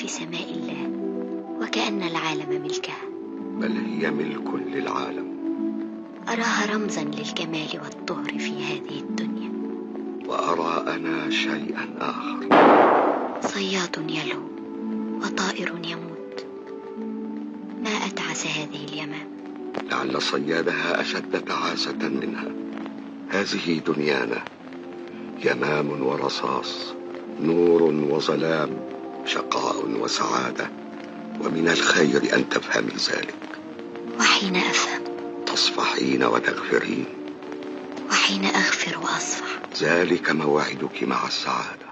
في سماء الله وكأن العالم ملكها، بل هي ملك للعالم. أراها رمزا للجمال والطهر في هذه الدنيا. وأرى أنا شيئا آخر. صياد يلهو وطائر يموت. ما أتعس هذه اليمام. لعل صيادها أشد تعاسة منها. هذه دنيانا، يمام ورصاص، نور وظلام، شقاء وسعادة، ومن الخير أن تفهمي ذلك. وحين أفهم تصفحين وتغفرين، وحين أغفر وأصفح. ذلك موعدك مع السعادة.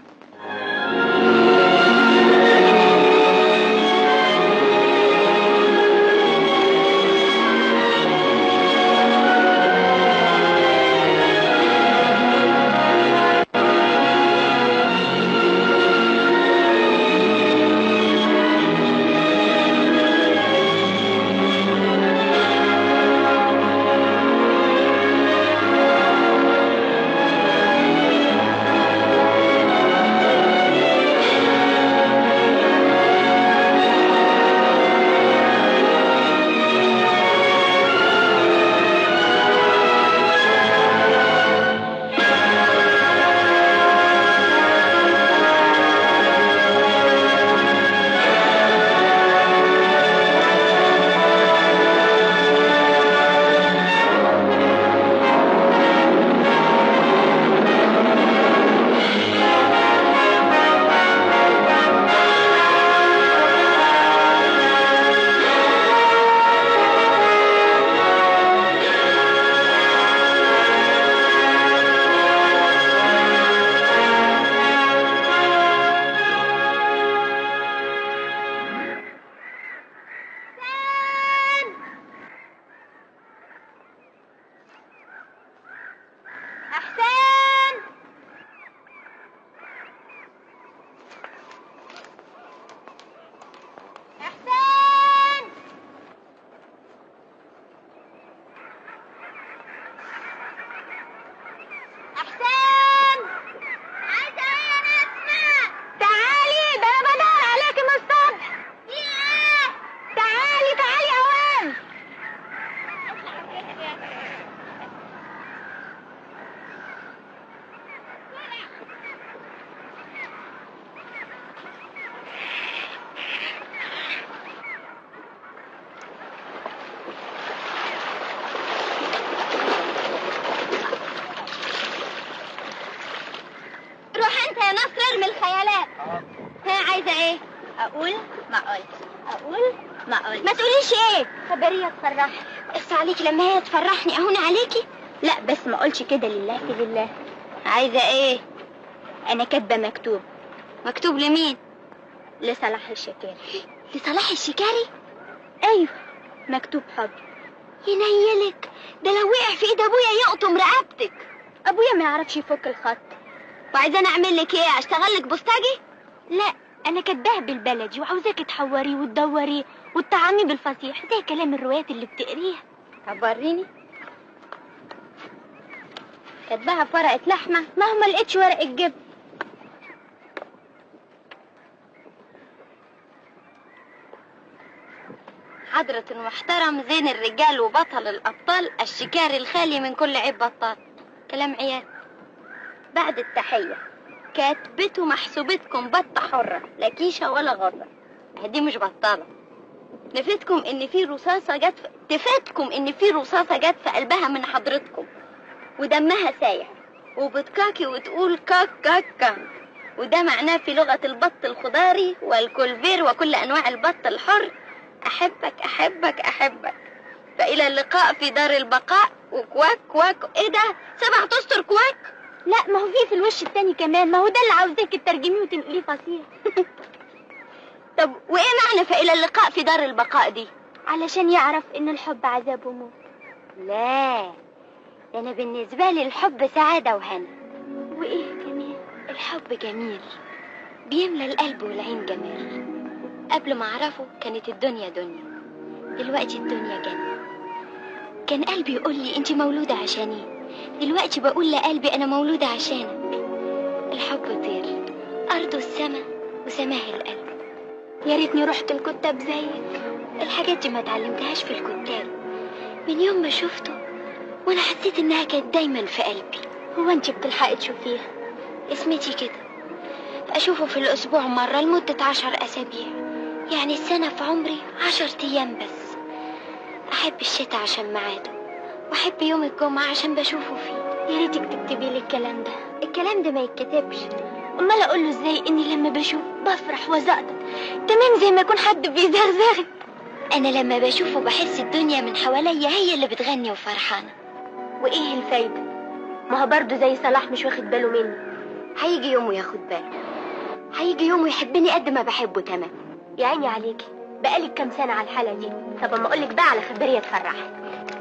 ما تقوليش ايه؟ خبريه تفرحني. اخس عليكي لما هي تفرحني اهون عليكي؟ لا بس ما اقولش كده، لله في لله. عايزه ايه؟ انا كاتبه مكتوب. مكتوب لمين؟ لصلاح الشكاري. لصلاح الشكاري؟ ايوه مكتوب حب. ينيلك ده لو وقع في ايد ابويا يقطم رقبتك. ابويا ما يعرفش يفك الخط. وعايزه انا اعمل لك ايه؟ اشتغل لك بوسطجي؟ لا انا كاتباها بالبلدي وعاوزاكي تحوري وتدوري وتطعمي بالفصيح زي كلام الروايات اللي بتقريها. طب وريني. كاتباها في ورقه لحمه، ما هو ما لقيتش ورقه جبن. حضرة المحترم زين الرجال وبطل الابطال الشكاري الخالي من كل عيب بطال. كلام عيال. بعد التحيه كاتبته محسوبتكم بطة حرة، لا كيشة ولا غرة. دي مش بطالة. تفيدكم ان في رصاصة جت في قلبها من حضرتكم ودمها سايح وبتكاكي وتقول كاك كاك كاك، وده معناه في لغة البط الخضاري والكولفير وكل انواع البط الحر: احبك احبك احبك، فالى اللقاء في دار البقاء. وكواك كواك. ايه ده؟ 7 اسطر كواك؟ لا ما هو في الوش التاني كمان، ما هو ده اللي عاوزاك تترجميه وتنقليه فصيح. طب وايه معنى فإلى اللقاء في دار البقاء دي؟ علشان يعرف ان الحب عذاب وموت. لا ده انا بالنسبة لي الحب سعادة وهنا. وايه كمان؟ الحب جميل بيملى القلب والعين جمال. قبل ما اعرفه كانت الدنيا دنيا، دلوقتي الدنيا جنة. كان قلبي يقول لي انت مولودة عشاني، دلوقتي بقول لقلبي انا مولودة عشانك. الحب طير، ارضه السما وسماه القلب. يا ريتني رحت الكتاب زيك. الحاجات دي ما اتعلمتهاش في الكتاب، من يوم ما شفته وانا حسيت انها كانت دايما في قلبي. هو انت بتلحقي تشوفيها؟ اسمتي كده، اشوفه في الاسبوع مرة لمدة 10 اسابيع، يعني السنة في عمري 10 ايام بس. احب الشتاء عشان ميعاده، واحب يوم الجمعة عشان بشوفه فيه. يا ريتك تكتبي لي الكلام ده. الكلام ده ما يتكتبش، امال اقول له ازاي اني لما بشوف بفرح وزقطط تمام زي ما يكون حد بيزغزغني. انا لما بشوفه بحس الدنيا من حواليا هي اللي بتغني وفرحانه. وايه الفايده؟ ما هو برضه زي صلاح مش واخد باله مني. هيجي يوم وياخد باله، هيجي يوم ويحبني قد ما بحبه تمام. يا عيني عليكي، بقالك كام سنه على الحاله دي. طب اما اقولك بقى على خبريه تفرحك.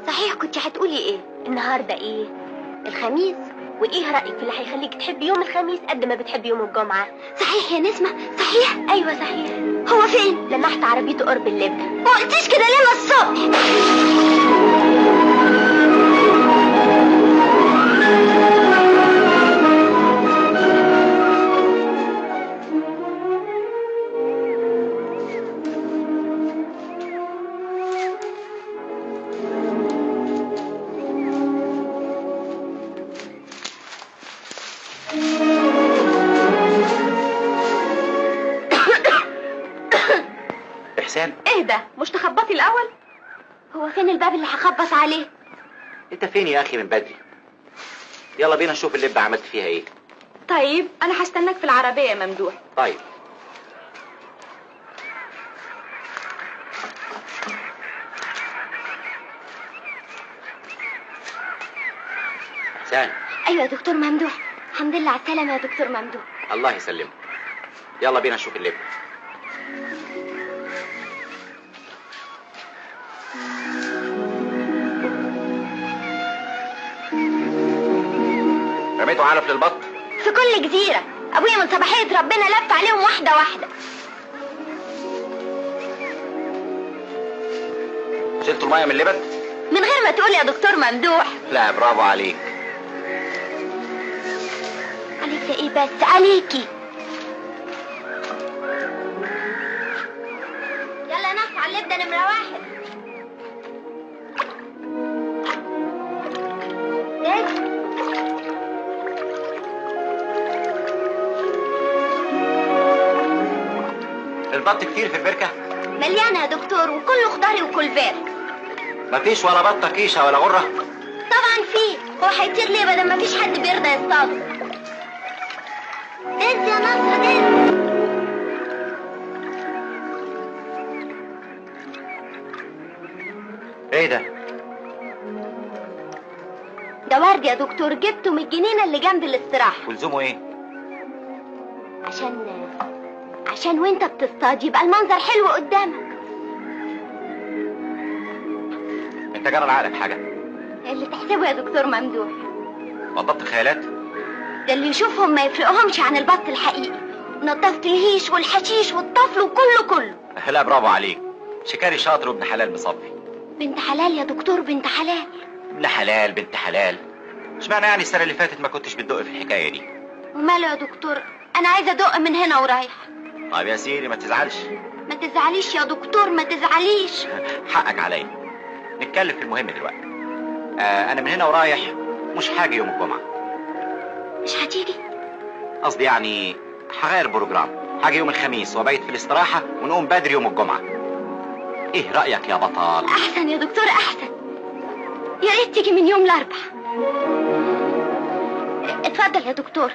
صحيح كنت هتقولي ايه؟ النهارده ايه؟ الخميس. وايه رايك في اللي هيخليك تحبي يوم الخميس قد ما بتحبي يوم الجمعه؟ صحيح يا نسمه؟ صحيح؟ ايوه صحيح. هو فين؟ لمحت عربيته قرب اللبنه. ما قلتيش كده ليه الصبح؟ ايه ده؟ مش تخبطي الاول؟ هو فين الباب اللي هخبط عليه؟ انت فين يا اخي من بدري؟ يلا بينا نشوف اللبة عملت فيها ايه. طيب انا هستناك في العربية يا ممدوح. طيب. احسان. ايوه يا دكتور ممدوح. الحمد لله على السلامة يا دكتور ممدوح. الله يسلمك. يلا بينا نشوف اللبة. رميتوا علف للبط؟ في كل جزيرة. ابويا من صباحية ربنا لف عليهم واحدة واحدة. شلتوا المية من اللبن؟ من غير ما تقول يا دكتور ممدوح. لا برافو عليك. عليك ده ايه بس؟ عليكي. يلا نقف على اللبدة نمرة 1. البط كتير في البركة؟ مليانة يا دكتور، وكله خضاري وكلفات. مفيش ولا بطة كيشة ولا غرة؟ طبعا فيه. هو هيطير ليه بدل ما فيش حد بيرضى يصطاده؟ دز يا نصر دز. ايه ده؟ ده ورد يا دكتور، جبته من الجنينة اللي جنب الاستراحة. ولزومه ايه؟ عشان وانت بتصطاد يبقى المنظر حلو قدامك. انت جرى لعقلك حاجة؟ اللي تحسبه يا دكتور ممدوح. وضبط الخيالات؟ ده اللي يشوفهم ما يفرقهمش عن البط الحقيقي. نظفت الهيش والحشيش والطفل وكله. لا برافو عليك. شكاري شاطر وابن حلال مصبي. بنت حلال يا دكتور، بنت حلال. ابن حلال بنت حلال. اشمعنى يعني السنة اللي فاتت ما كنتش بتدق في الحكاية دي؟ وماله يا دكتور، انا عايزة ادق من هنا ورايح. طيب يا سيدي ما تزعلش. ما تزعليش يا دكتور، ما تزعليش. حقك عليا. نتكلم في المهم دلوقتي. انا من هنا ورايح مش حاجة يوم الجمعة. مش هتيجي؟ قصدي يعني هغير بروجرام. حاجة يوم الخميس وبيت في الاستراحة ونقوم بدري يوم الجمعة. ايه رأيك يا بطل؟ احسن يا دكتور احسن. يا ريت تيجي من يوم الاربعاء. اتفضل يا دكتور.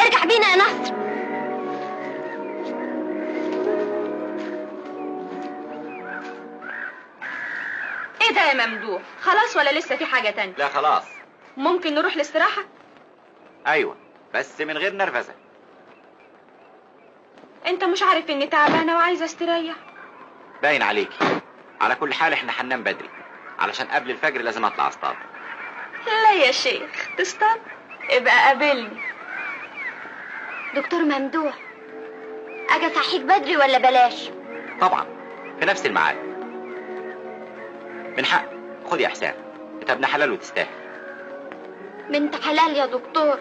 ارجع بينا يا نصر. ايه ده يا ممدوح؟ خلاص ولا لسه في حاجة تانية؟ لا خلاص. ممكن نروح الاستراحة؟ ايوه بس من غير نرفزة. انت مش عارف اني تعبانة وعايزة استريح؟ باين عليكي. على كل حال احنا هننام بدري علشان قبل الفجر لازم اطلع اصطاد. لا يا شيخ، تصطاد؟ ابقى قابلني. دكتور ممدوح، اجي اصحيك بدري ولا بلاش؟ طبعا في نفس الميعاد. من حق. خد يا احسان، انت ابن حلال وتستاهل. بنت حلال يا دكتور.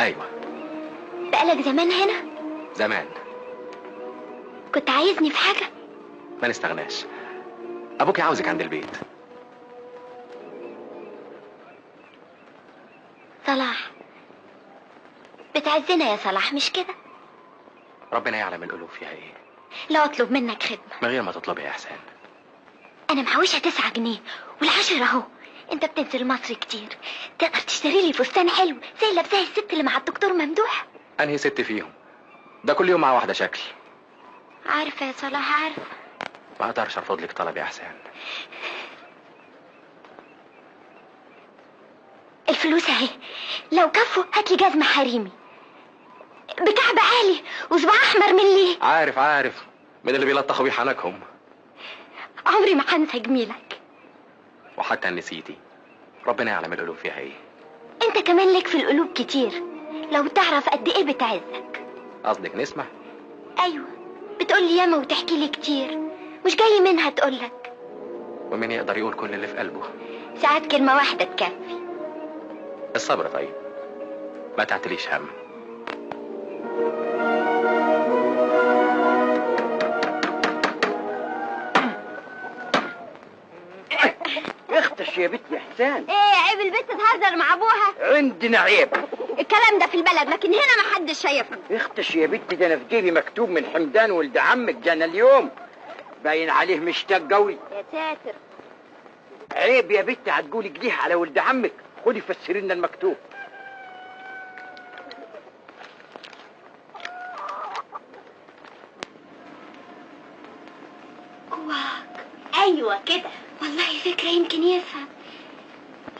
ايوه. بقالك زمان هنا؟ زمان. كنت عايزني في حاجة؟ ما نستغناش، ابوك عاوزك عند البيت. صلاح، بتعزنا يا صلاح مش كده؟ ربنا يعلم القلوب فيها ايه. لو اطلب منك خدمة. من غير ما تطلبي يا احسان. انا محوشة 9 جنيه والعشرة اهو. انت بتنزل مصر كتير، تقدر تشتري لي فستان حلو زي اللي لابساه الست اللي مع الدكتور ممدوح؟ انهي ست فيهم؟ ده كل يوم مع واحدة شكل. عارفة يا صلاح عارفة. ما اقدرش ارفض لك طلب يا احسان. الفلوس اهي، لو كفوا هاتلي جزمة حريمي بكعب عالي وصباع احمر من ليه. عارف من اللي بيلطخوا بيه حنكهم. عمري ما هنسى جميلك. وحتى ان نسيتي ربنا يعلم القلوب فيها ايه. انت كمان لك في القلوب كتير، لو تعرف قد ايه بتعزك. قصدك نسمة؟ ايوه، بتقولي ياما وتحكي لي كتير، مش جاي منها تقولك. ومين يقدر يقول كل اللي في قلبه؟ ساعات كلمة واحدة تكفي. الصبر طيب، ما تعتليش هم. اختش يا بنت يا حسان. ايه عيب البنت تهزر مع ابوها؟ عندنا عيب. الكلام ده في البلد لكن هنا ما حدش شايفنا. اختش يا بنت، ده انا في جيبي مكتوب من حمدان ولد عمك جانا اليوم، باين عليه مشتاق قوي. يا ساتر. عيب يا بنت هتقولي كده على ولد عمك. خدي فسري لنا المكتوب. كواك. ايوه كده، والله فكرة يمكن يفهم.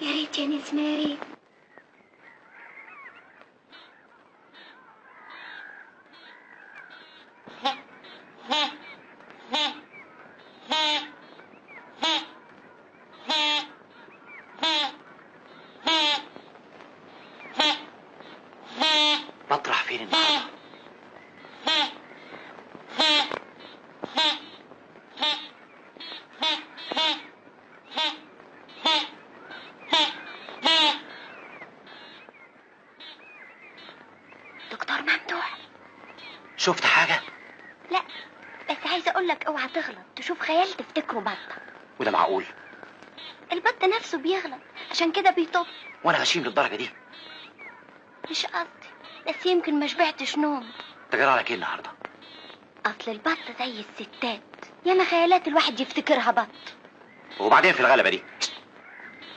يا ريت يا نسمة يا ريت. بطرح فين النهارده؟ دكتور ممدوح. شفت حاجة؟ لا، بس عايزة اقولك اوعى تغلط تشوف خيال تفتكره بطة. وده معقول؟ البط نفسه بيغلط عشان كده بيطب. وانا غشيم للدرجة دي؟ مش قصدي، بس يمكن ما شبعتش نوم. تجرى عليك ايه النهارده؟ اصل البط زي الستات، ياما خيالات الواحد يفتكرها بط. وبعدين في الغلبة دي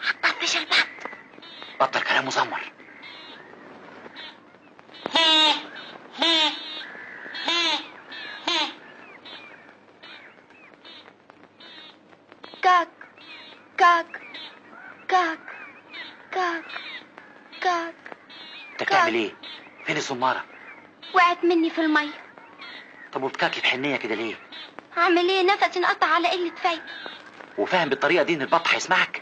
هتطفش البط. بطل كلام مزمر. كاك كاك كاك كاك كاك. انت بتعمل ايه؟ فين الزمارة؟ وقعت مني في المية. طب وبتكاكي بحنية كده ليه؟ هعمل ايه؟ نفسي انقطع على قلة فايدة. وفاهم بالطريقة دي ان البط هيسمعك؟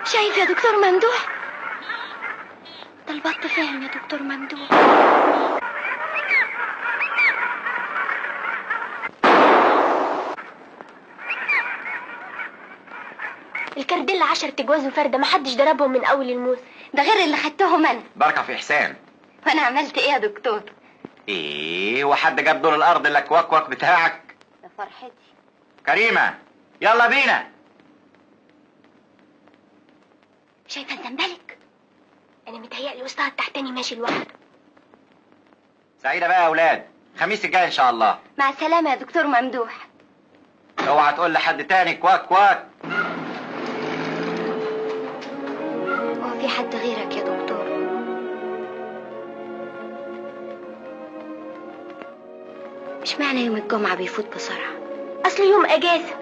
شايف يا دكتور ممدوح؟ ده البط فاهم يا دكتور ممدوح. الكرديلا 10 تجواز وفردة، محدش ضربهم من اول الموسم، ده غير اللي خدتهم انا. بركة في احسان. وانا عملت ايه يا دكتور؟ ايه، وحد جاب دور الارض الا كواك بتاعك؟ ده فرحتي. كريمة يلا بينا. شايفة الزنبلك؟ انا متهيألي وسطها التحتاني ماشي لوحده. سعيدة بقى يا اولاد، الخميس الجاي ان شاء الله. مع السلامة يا دكتور ممدوح. اوعى تقول لحد تاني كواك. هو في حد غيرك يا دكتور؟ مش معنى يوم الجمعة بيفوت بسرعة؟ اصل يوم اجازة.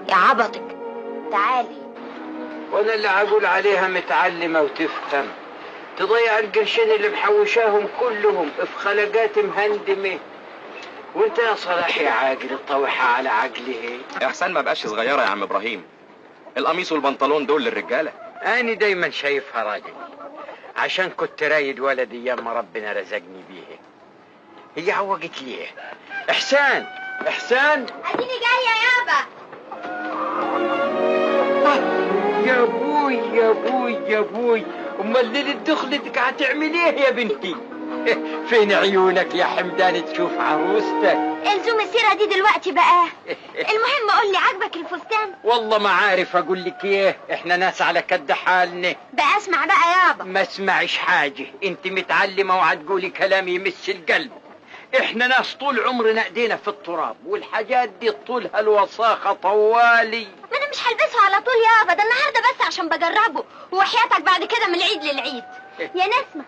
يا عبطك تعالي. وانا اللي هقول عليها متعلمة وتفهم، تضيع القرشين اللي محوشاهم كلهم في خلقات مهندمة. وانت يا صلاح يا عاقل الطوحة على عقله. يا احسان ما بقاش صغيرة يا عم ابراهيم، القميص والبنطلون دول للرجالة. انا دايما شايفها راجل، عشان كنت رايد ولدي ايام ما ربنا رزقني بيه. هي عوقت ليه؟ احسان اديني جاية يابا. يا ابوي ابوي يا ابوي يا ابوي، امال ليلة دخلتك هتعمل ايه يا بنتي؟ فين عيونك يا حمدان تشوف عروستك؟ الزوم السيرة دي دلوقتي بقى. المهم قول لي، عاجبك الفستان؟ والله ما عارف اقول لك ايه، احنا ناس على كد حالنا. بقى اسمع بقى يابا. ما اسمعش حاجة، انت متعلمة وهتقولي كلام يمس القلب. احنا ناس طول عمرنا ايدينا في التراب، والحاجات دي طولها الوساخة طوالي. ما انا مش هلبسه على طول يابا، ده النهارده بس عشان بجربه، وحياتك بعد كده من العيد للعيد. يا نسمة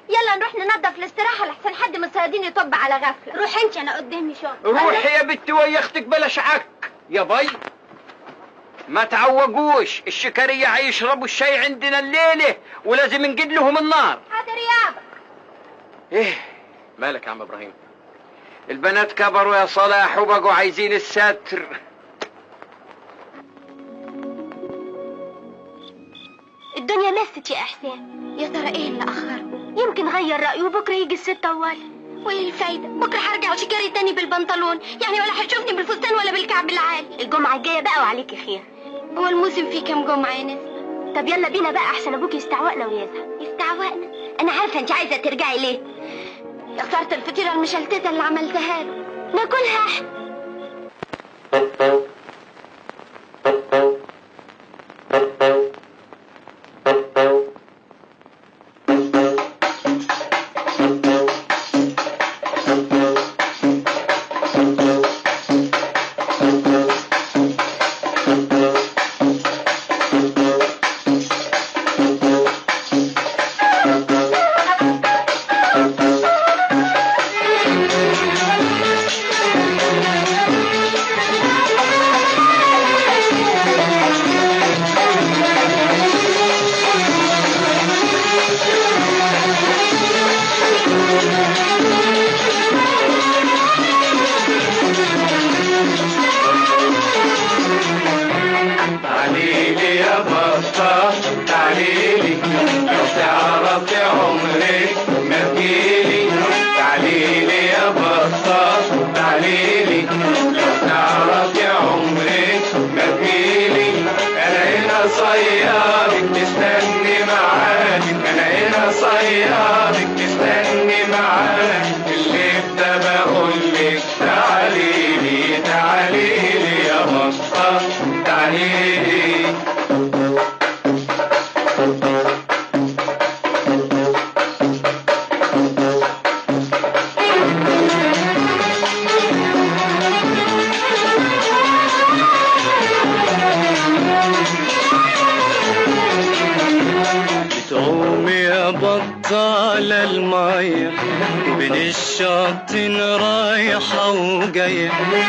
يلا نروح ننظف الاستراحة لحسن حد من الصيادين يطب على غفلة. روح انت، انا قدامي شغل. روحي يا بنتي ويا اختك بلاش عك يا بي. ما تعوقوش، الشكرية هيشربوا الشاي عندنا الليلة ولازم نجيب لهم النار. حاضر يابا. ايه مالك يا عم ابراهيم؟ البنات كبروا يا صلاح وبقوا عايزين الستر. الدنيا لست يا احسان. يا ترى ايه اللي اخره؟ يمكن غير رايه وبكره يجي الست اول. وايه الفايده؟ بكره هرجع وشكاري تاني بالبنطلون، يعني ولا هتشوفني بالفستان ولا بالكعب العالي. الجمعه الجايه بقى وعليكي خير. هو الموسم فيه كام جمعه يا نسمة؟ طب يلا بينا بقى احسن ابوك يستعوقنا ويزهق. يستعوقنا؟ انا عارفه انت عايزه ترجعي ليه. يا خساره الفطيره المشلتته اللي عملتها له. ناكلها احنا.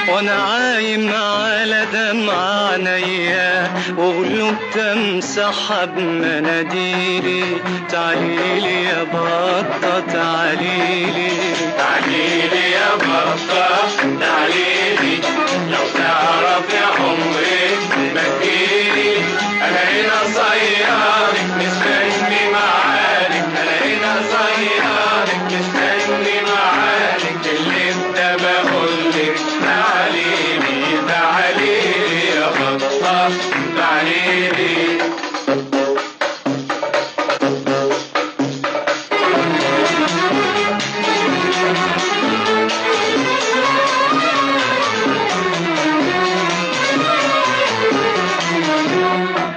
وانا عايم على دمع عينيا وقلوب تمسحها بمناديلي. تعاليلي يا بطة تعاليلي، تعاليلي يا بطة تعاليلي، لو تعرف يا عمري ما تجيلي. انا هنا صيادك مستني معادك، انا هنا صيادك مستني معادك. اللي انت بقولك تعاليلي تعاليلي يا بطة تعاليلي.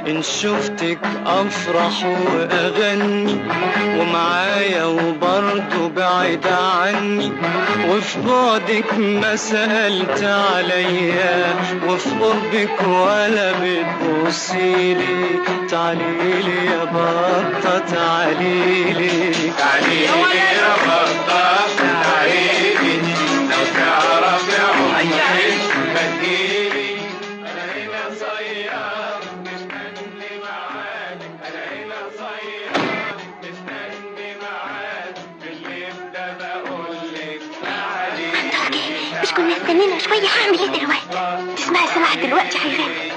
إن شفتك أفرح وأغني ومعايا وبرضه بعيد عني، وفي بعدك ما سألت عليا وفي قربك ولا بتبصيلي. تعاليلي يا بطة تعاليلي، تعاليلي يا بطة تعاليلي، لو تعرف يا عمري ما تجيلي. أنا هنا صياد مستني معادك، أنا هنا صياد مستني معادك. باللي أنت بقولك تعاليلي. مش كنا استنينا شوية؟ هعمل ايه دلوقتي؟ تسمعي سماح دلوقتي هيغني.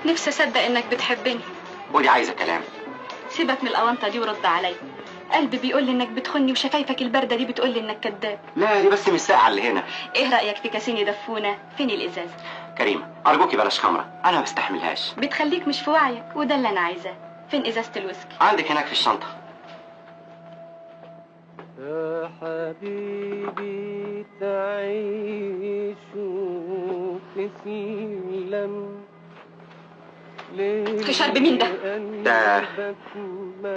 نفسي اصدق انك بتحبني، ودي عايزة كلام. سيبك من الأونطة دي ورد عليا. قلبي بيقول لي انك بتخني وشفايفك الباردة دي بتقول لي انك كذاب. لا دي بس مش ساقعة اللي هنا. ايه رأيك في كاسين يدفونا؟ فين الإزازة؟ كريمة أرجوكي بلاش خمرة، أنا ما بستحملهاش. بتخليك مش في وعيك وده اللي أنا عايزاه. فين إزازة الويسكي؟ عندك هناك في الشنطة. يا حبيبي تعيش وتسلم. فشار بمين ده؟ ده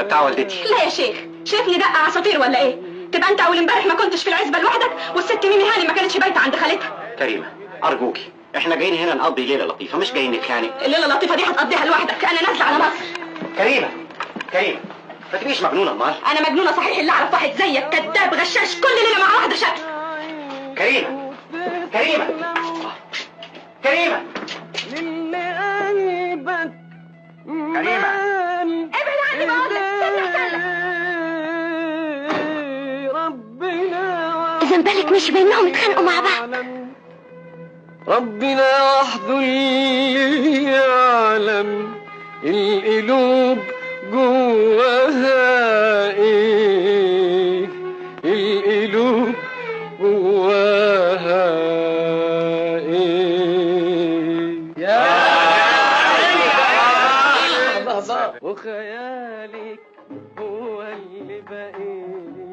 بتاع والدتي. لا يا شيخ، شايفني دقة عصافير ولا ايه؟ تبقى انت اول امبارح ما كنتش في العزبة لوحدك والست ميمي هاني ما كانتش بايتة عند خالتها. كريمة أرجوكي، احنا جايين هنا نقضي ليلة لطيفة مش جايين نتخانق. الليلة اللطيفة دي هتقضيها لوحدك، أنا نازلة على مصر. كريمة ما تبقيش مجنونة امال. أنا مجنونة صحيح، اللي أعرف واحد زيك كذاب غشاش كل ليلة مع واحدة شكل. كريمة ابعد عني بقول لك، سيبني أسلم. إذا بالك مش بينهم يتخانقوا مع بعض. ربنا وحده اللي يعلم القلوب جواها ايه، القلوب جواها ايه. يا وخيالك هو اللي بقيلي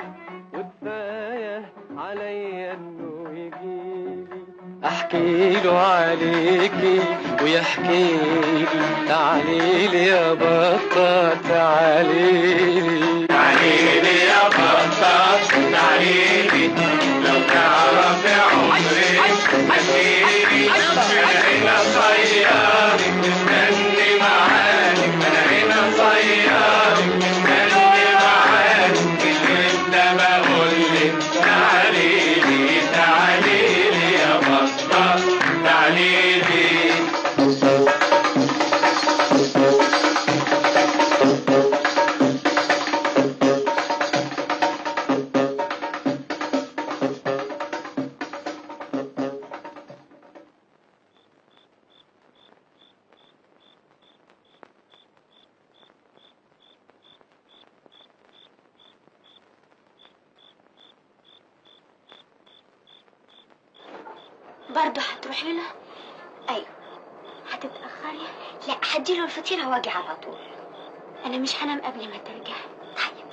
وكفايه عليا انه يجيلي احكي له عليكي ويحكيلي. تعاليلي يا بطة تعاليلي يا بطة تعاليلي، لو تعرفي عمري هتجيلي. أنا هنا صيادك مستني معاك، أنا هنا صيادك مستني معاك. كلمة بقولك تعاليلي يا بطة تعاليلي. برضه هتروحي له؟ ايوه. هتتأخري؟ لا هديله الفطيرة واجي على طول. انا مش هنام قبل ما ترجعي. طيب.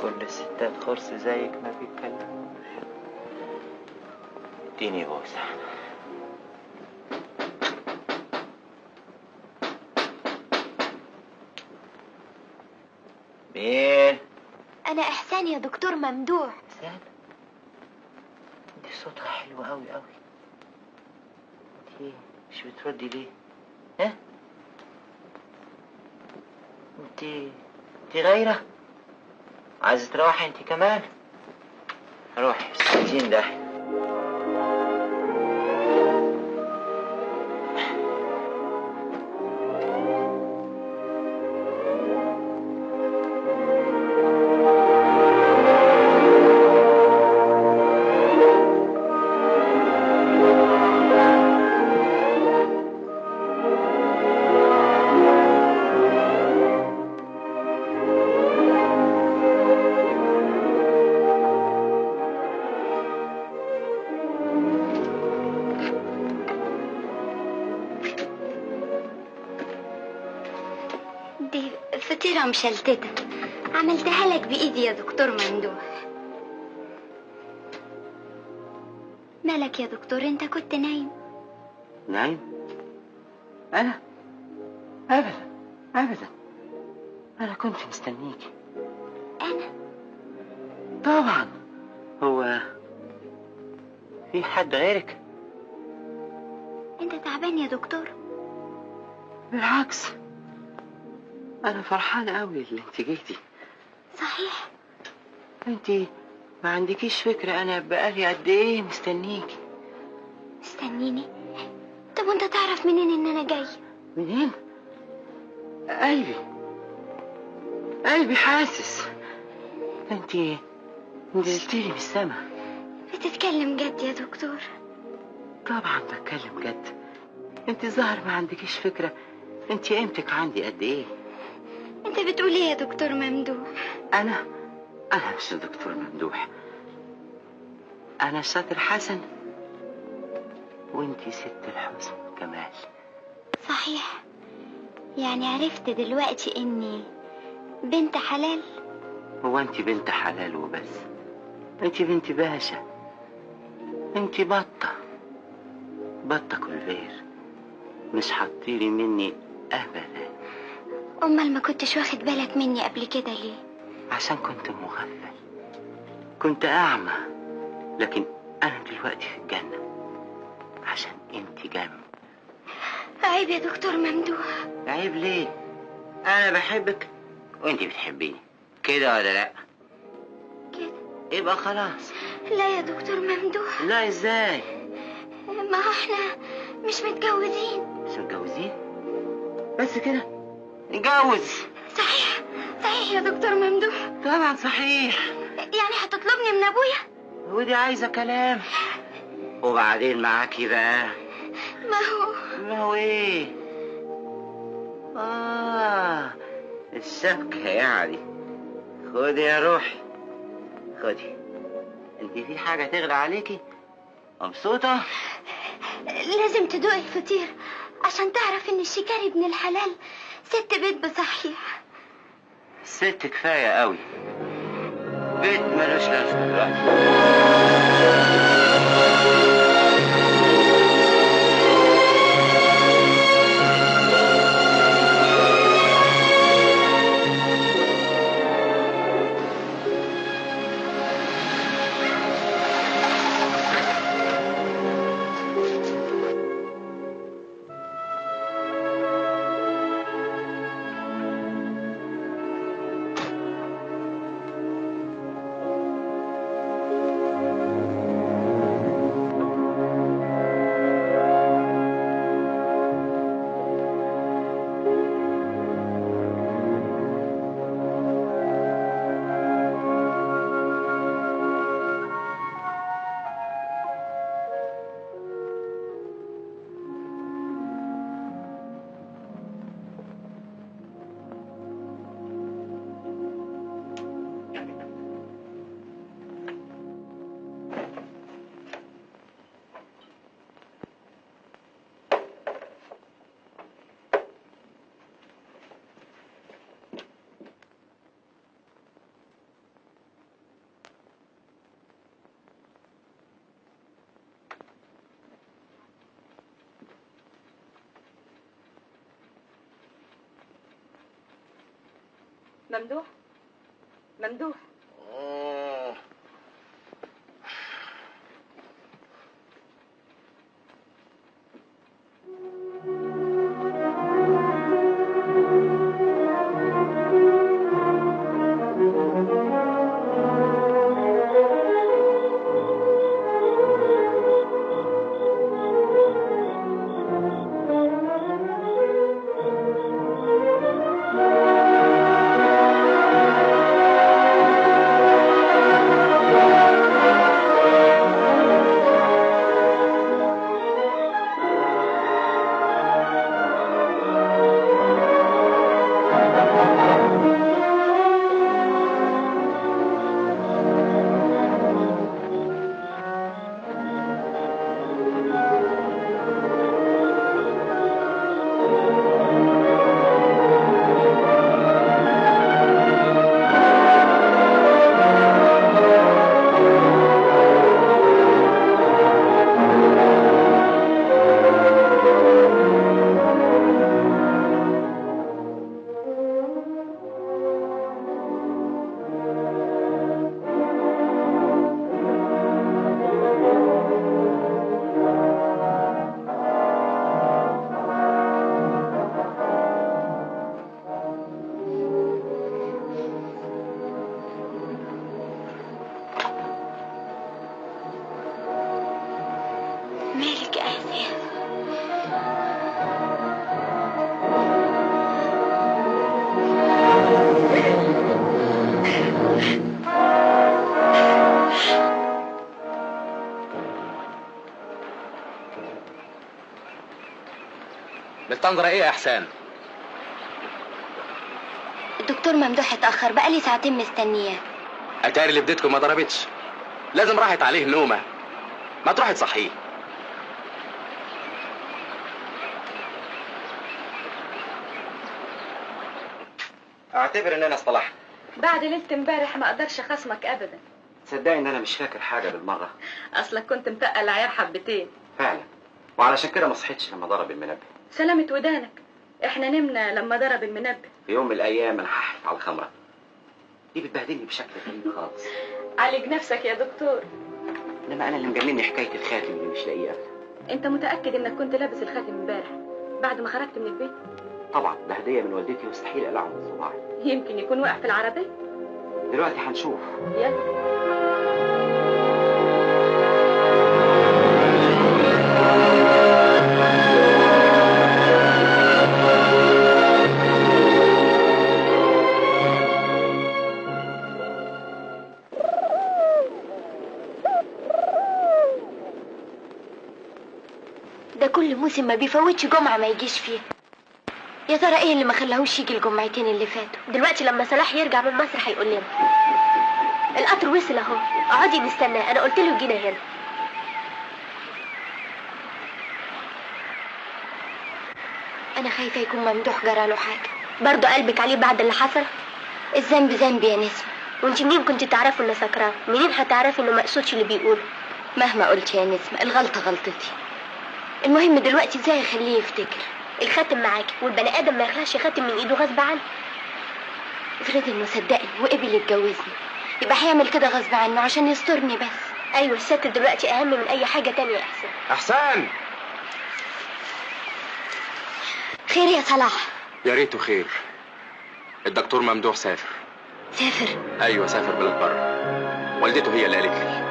كل الستات خرس زيك ما بيتكلموش. اديني بوسة. مين؟ انا احسان يا دكتور ممدوح. احسان؟ دي صوتها حلو قوي قوي. انتي مش بتردي ليه؟ ها؟ انتي غايرة؟ عايزة تروحي انتي كمان؟ روحي 60 داهية. دي فطيرة مشلتتة، عملتها لك بإيدي يا دكتور ممدوح. مالك يا دكتور، انت كنت نايم؟ نايم؟ أنا؟ أبدا أبدا أنا كنت مستنيكي. أنا؟ طبعا. هو في حد غيرك؟ أنت تعبان يا دكتور؟ بالعكس، أنا فرحانة أوي اللي أنت جيتي. صحيح؟ أنت ما عندكيش فكرة أنا بقالي قد إيه مستنيكي. مستنيني؟ طب وأنت تعرف منين إن أنا جاي؟ منين؟ قلبي حاسس. أنت نزلتيلي من السما. بتتكلم جد يا دكتور؟ طبعا بتكلم جد. أنت ظاهر ما عندكيش فكرة أنت قيمتك عندي قد إيه. أنت بتقول إيه يا دكتور ممدوح؟ أنا مش دكتور ممدوح، أنا شاطر حسن وأنتي ست الحسن كمال. صحيح؟ يعني عرفت دلوقتي إني بنت حلال؟ هو أنتي بنت حلال وبس؟ أنتي بنت باشا، أنتي بطة كولفير، مش هتطيري مني أبدا. أمال ما كنتش واخد بالك مني قبل كده ليه؟ عشان كنت مغفل، كنت أعمى، لكن أنا دلوقتي في الجنة عشان أنتي جنبي. عيب يا دكتور ممدوح. عيب ليه؟ أنا بحبك وأنتي بتحبيني، كده ولا لأ؟ كده. يبقى خلاص. لا يا دكتور ممدوح. لا إزاي؟ ما احنا مش متجوزين. مش متجوزين؟ بس كده نتجوز. صحيح يا دكتور ممدوح. طبعا صحيح. يعني هتطلبني من ابويا؟ ودي عايزة كلام. وبعدين معاكي بقى. ما هو ايه؟ الشبكة يعني. خدي يا روحي خدي. انت في حاجة تغلى عليكي؟ مبسوطة؟ لازم تدوق الفطير عشان تعرف ان الشيكاري ابن الحلال ست بيت بصحيح. ست كفاية قوي، بيت ملوش لازمة دلوقتي. ممدوح. مستنظرة ايه يا احسان؟ الدكتور ممدوح اتأخر، بقالي ساعتين مستنياه. اتاري اللي بديتكم ما ضربتش، لازم راحت عليه نومة، ما تروحي تصحيه. اعتبر ان انا اصطلحت. بعد ليلة امبارح ما اقدرش اخصمك ابدا. تصدقي ان انا مش فاكر حاجة بالمرة. اصلك كنت متقل عيار حبتين. فعلا، وعلشان كده ما صحيتش لما ضرب المنبه. سلامة ودانك، احنا نمنا لما ضرب المنبه. في يوم من الايام انا هحلف على الخمرة دي بتبهدلني بشكل غريب خالص. عالج نفسك يا دكتور. انما انا اللي مجنني حكاية الخاتم اللي مش لاقيه ابدا. انت متأكد انك كنت لابس الخاتم امبارح بعد ما خرجت من البيت؟ طبعا، ده هدية من والدتي واستحيل اقلعه من صباعي. يمكن يكون وقع في العربية. دلوقتي هنشوف. يلا. ده كل موسم ما بيفوتش جمعة ما يجيش فيها. يا ترى ايه اللي ما خلاهوش يجي الجمعتين اللي فاتوا؟ دلوقتي لما صلاح يرجع من مصر هيقول لنا. القطر وصل اهو، اقعدي نستناه، انا قلت له جينا هنا. انا خايفة يكون ممدوح جراله حاجة. برضه قلبك عليه بعد اللي حصل؟ الذنب ذنبي يا نسمة، وانت منين كنت تعرفي انه سكران؟ منين هتعرفي انه مقصودش اللي بيقوله؟ مهما قلت يا نسمة الغلطة غلطتي. المهم دلوقتي ازاي اخليه يفتكر؟ الخاتم معاكي، والبني ادم ما يخلعش خاتم من ايده غصب عنه. افرض انه صدقني وقبل يتجوزني، يبقى هيعمل كده غصب عنه عشان يسترني بس. ايوه، الست دلوقتي اهم من اي حاجه تانية يا احسان. احسان، خير يا صلاح؟ يا ريته خير. الدكتور ممدوح سافر. سافر؟ ايوه سافر بلد بره، والدته هي اللي قالت لي.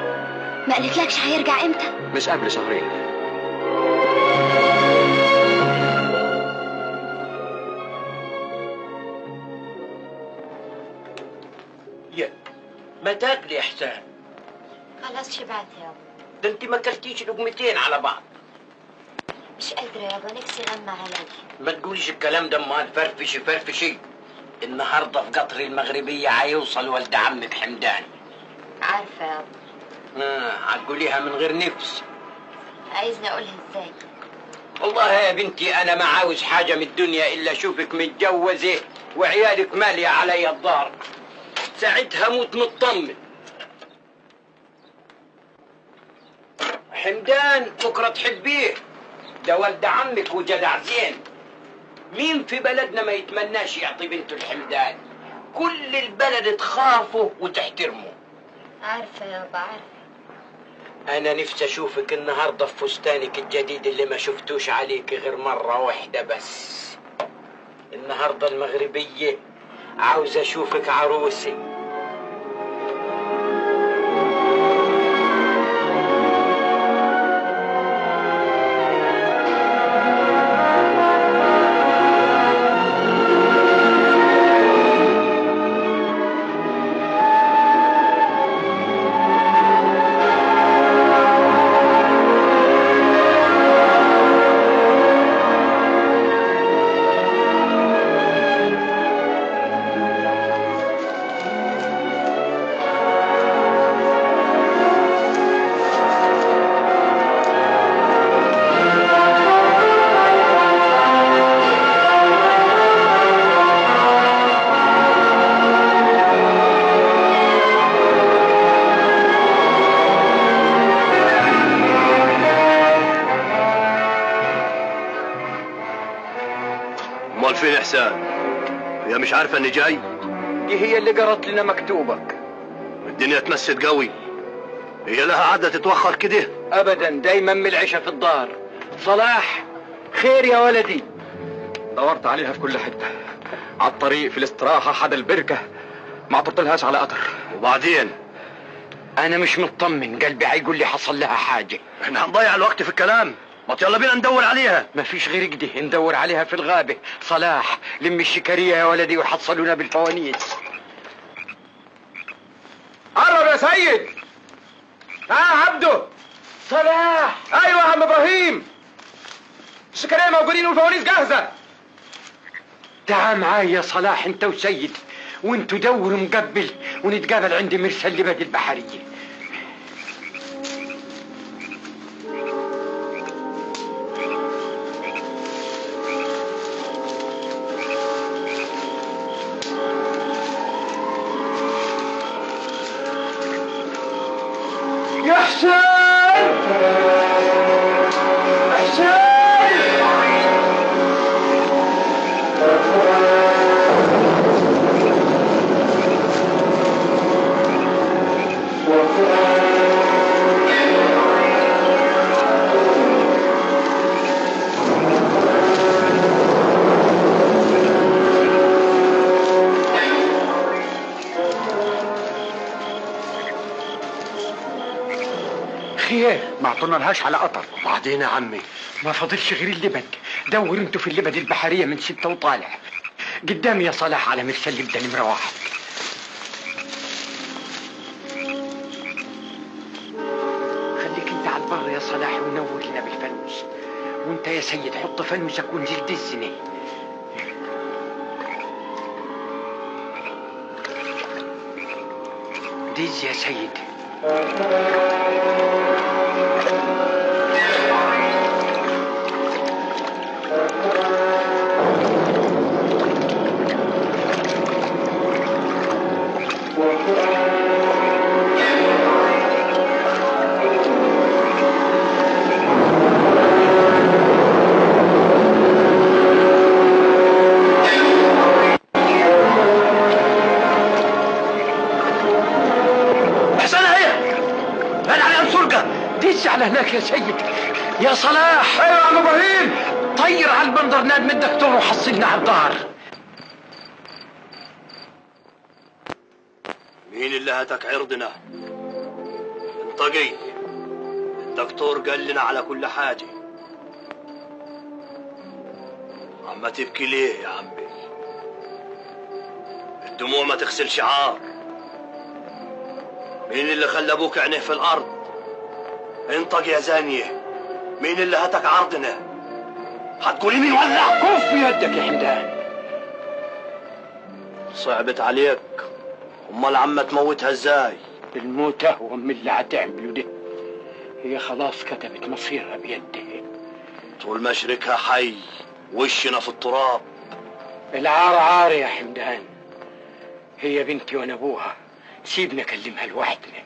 ما قالتلكش هيرجع امتى؟ مش قبل شهرين. ما تاكلي يا احسان. خلاص شبعت يابا. ده انت ما اكلتيش لقمتين على بعض. مش قادرة يابا، نفسي غمى علي. ما تقوليش الكلام ده، امال فرفشي فرفشي. النهارده في قطر المغربية هيوصل ولد عمك حمدان. عارفة يابا. هتقوليها من غير نفس. عايزني اقولها ازاي؟ والله يا بنتي انا ما عاوز حاجة من الدنيا الا اشوفك متجوزة وعيالك مالية علي الدار. ساعتها موت مطمن. حمدان بكرة تحبيه، ده ولد عمك وجدع زين. مين في بلدنا ما يتمناش يعطي بنته الحمدان؟ كل البلد تخافه وتحترمه. عارفة يابا عارفة. انا نفسي اشوفك النهارده في فستانك الجديد اللي ما شفتوش عليك غير مرة واحدة بس. النهارده المغربية عاوز اشوفك عروسي. فين احسان؟ هي مش عارفه اني جاي؟ دي هي اللي قرت لنا مكتوبك. الدنيا تمست قوي، هي لها عادة تتوخر كده؟ ابدا، دايما من العشاء في الدار. صلاح خير يا ولدي؟ دورت عليها في كل حته، على الطريق، في الاستراحه، حدا البركه، ما عطرتلهاش على قطر. وبعدين؟ انا مش مطمن، قلبي هيقول لي حصل لها حاجه. احنا هنضيع الوقت في الكلام، ما يلا بينا ندور عليها. مفيش غير كده، ندور عليها في الغابه. صلاح لم الشكريه يا ولدي وحصلونا بالفوانيس. قرب يا سيد. عبده. صلاح. ايوه يا عم ابراهيم. السكرية موجودين والفوانيس جاهزة. تعال معايا يا صلاح انت وسيد، وانتوا دوروا مقبل ونتقابل عند مرسى اللبد البحرية. يا حسين حسين خير ما عطولنالهاش على قطر. بعدين يا عمي ما فاضلش غير اللبد. دور انتوا في اللبد البحرية من 6 وطالع. قدامي يا صلاح على مرسى اللبدة نمرة 1. خليك انت على البر يا صلاح ونور لنا بالفانوس، وانت يا سيد حط فانوسك وانزل دزني. دز يا سيد. على هناك يا سيد. يا صلاح. ايوه يا عم ابراهيم. طير على البندر نادم الدكتور وحصلنا على الظهر. مين اللي هتك عرضنا؟ انطقي. الدكتور قال لنا على كل حاجة. عم تبكي ليه يا عمي؟ الدموع ما تغسل شعار. مين اللي خلى ابوك عينيه في الارض؟ انطق يا زانية. مين اللي هتك عرضنا؟ هتقولي مين ولا؟ كف يدك يا حمدان. صعبت عليك. امال عم تموتها ازاي؟ الموت اهون من اللي هتعمله ده. هي خلاص كتبت مصيرها بيدها. طول ما شريكها حي وشنا في التراب. العار عار يا حمدان. هي بنتي وانا ابوها، سيبنا اكلمها لوحدنا.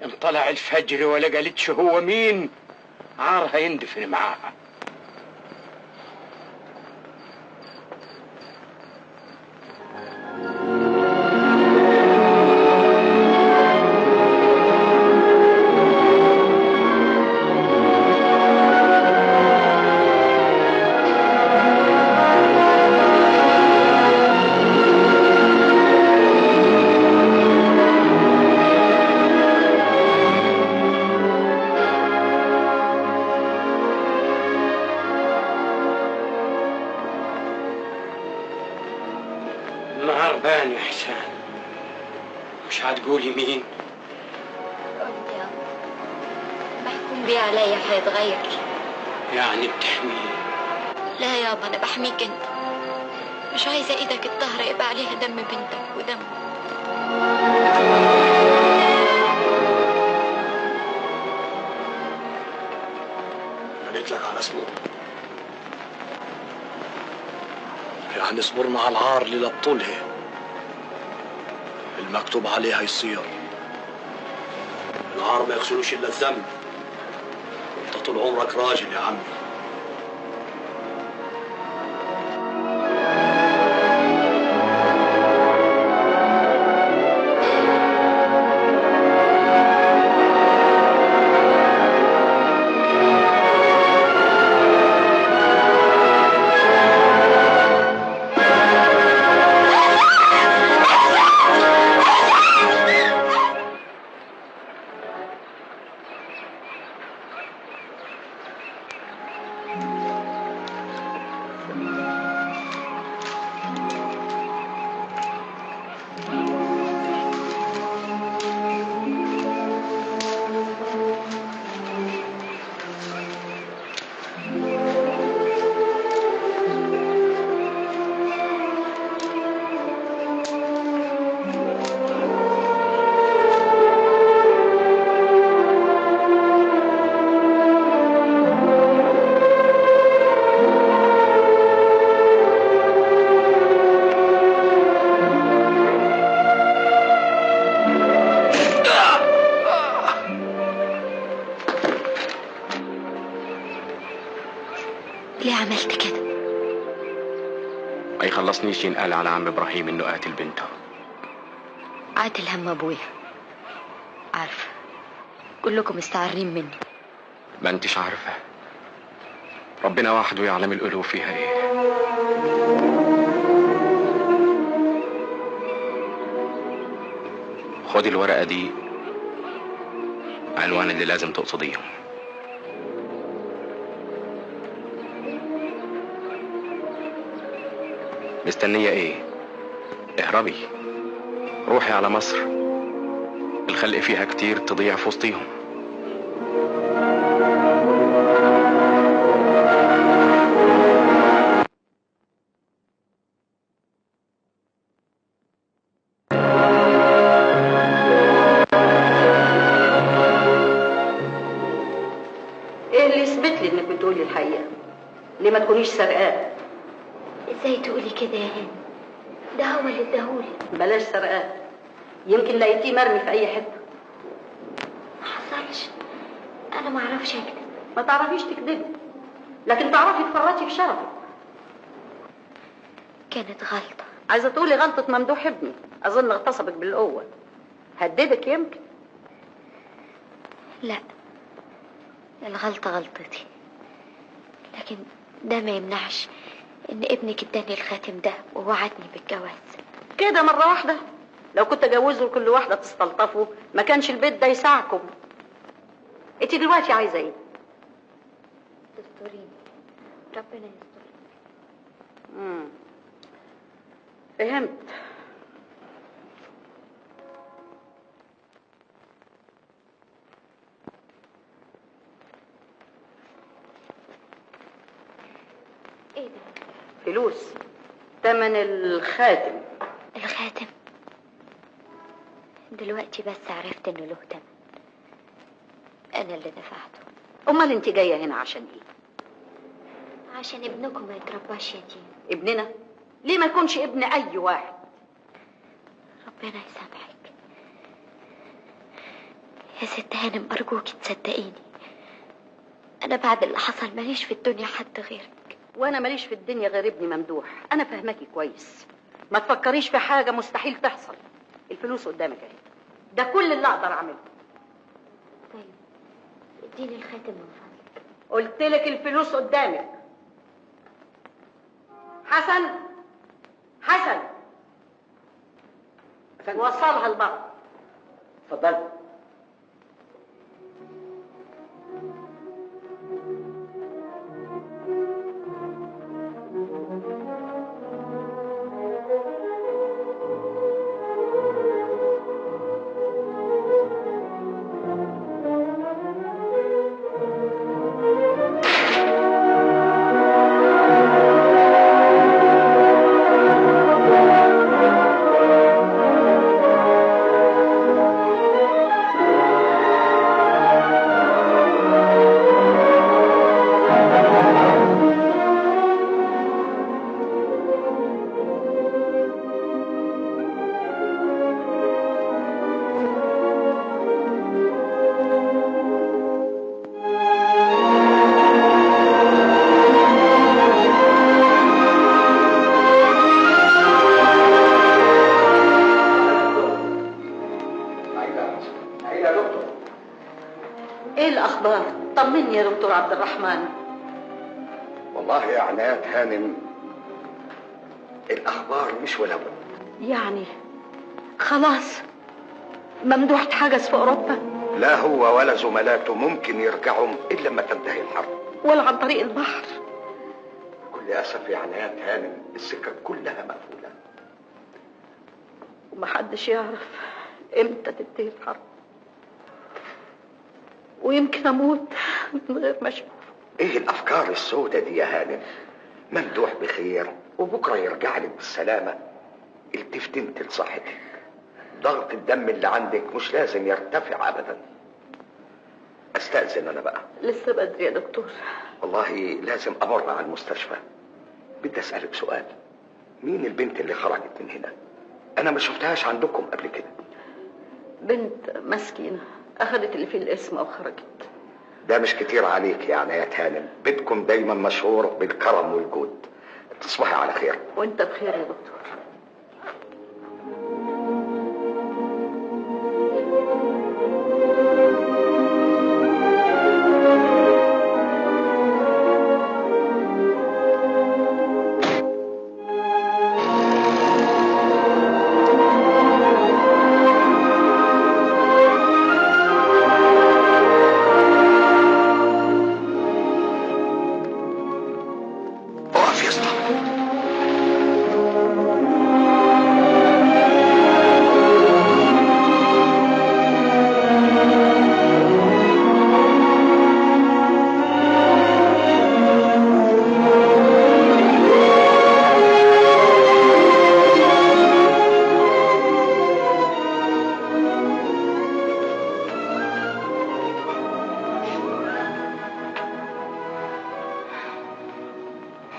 ان طلع الفجر ولا قالتش هو مين، عارها يندفن معاها. النهار يا حسان. مش هتقولي مين؟ قلت يا محكوم بيه عليا هيتغير. يعني بتحميه؟ لا يابا انا بحميك انت. مش عايزه ايدك الطاهره يبقى عليها دم بنتك ودم. قالت لك على صبور. يعني صبرنا على العار اللي لبطولها. المكتوب عليها يصير. العار ما يغسلوش الا الذنب. انت طول عمرك راجل يا عمي. ليه عملت كده؟ ما يخلصنيش ينقال على عم ابراهيم انه قاتل بنته. عاتل هم ابويا، عارفه كلكم مستعرين مني. ما انتش عارفه، ربنا وحده يعلم القلوب فيها ايه. خدي الورقه دي، عنوان اللي لازم تقصديهم. مستنيه ايه؟ اهربي، روحي على مصر، الخلق فيها كتير تضيع في وسطيهم. ايه اللي يثبت لي انك بتقولي الحقيقه؟ ليه ما تكونيش سرقاه؟ ازاي تقولي كده يا هاني؟ ده هو اللي اداهولي. بلاش سرقاه، يمكن لقيتيه مرمي في اي حته. ما حصلش، انا ما اعرفش اكذب. ما تعرفيش تكذبي، لكن تعرفي تفرطي في شرفك. كانت غلطه. عايزه تقولي غلطه ممدوح ابني، اظن اغتصبك بالقوه. هددك يمكن. لا، الغلطه غلطتي، لكن ده ما يمنعش ان ابنك اداني الخاتم ده ووعدني بالجواز. كده مره واحده؟ لو كنت اجوزه لكل واحده تستلطفه ما كانش البيت ده يساعكم. انت دلوقتي عايزه ايه؟ تستريني، ربنا يستر. فهمت. ايه ده؟ فلوس، تمن الخاتم. الخاتم؟ دلوقتي بس عرفت انه له تمن، انا اللي دفعته. امال انت جايه هنا عشان ايه؟ عشان ابنكم ما يترباش يتيم. ابننا؟ ليه ما يكونش ابن اي واحد؟ ربنا يسامحك يا ست هانم، ارجوكي تصدقيني، انا بعد اللي حصل ماليش في الدنيا حد غيرك. وانا ماليش في الدنيا غير ابني ممدوح. انا فاهماكي كويس، ما تفكريش في حاجه مستحيل تحصل. الفلوس قدامك اهي، ده كل اللي اقدر اعمله. طيب اديني الخاتم من فضلك. قلت لك الفلوس قدامك. حسن، حسن، وصلها لبعض. اتفضل. طمني يا دكتور عبد الرحمن. والله يا عنايات هانم الاخبار مش ولا بد. يعني خلاص ممدوح اتحجز في اوروبا؟ لا هو ولا زملاته ممكن يرجعوا الا لما تنتهي الحرب، ولا عن طريق البحر. بكل اسف يا عنايات هانم السكك كلها مقفوله، ومحدش يعرف امتى تنتهي الحرب، ويمكن اموت من غير ما اشوف. ايه الافكار السوداء دي يا هانم؟ ممدوح بخير وبكره يرجع لك بالسلامه. التفت انت لصحتك، ضغط الدم اللي عندك مش لازم يرتفع ابدا. استأذن انا بقى. لسه بدري يا دكتور. والله لازم امر على المستشفى. بدي اسألك سؤال، مين البنت اللي خرجت من هنا؟ انا ما شفتهاش عندكم قبل كده. بنت مسكينة اخذت اللي في الاسم وخرجت. ده مش كتير عليك يعني يا هانم، بيتكم دايما مشهور بالكرم والجود. تصبحي على خير. وانت بخير يا دكتور.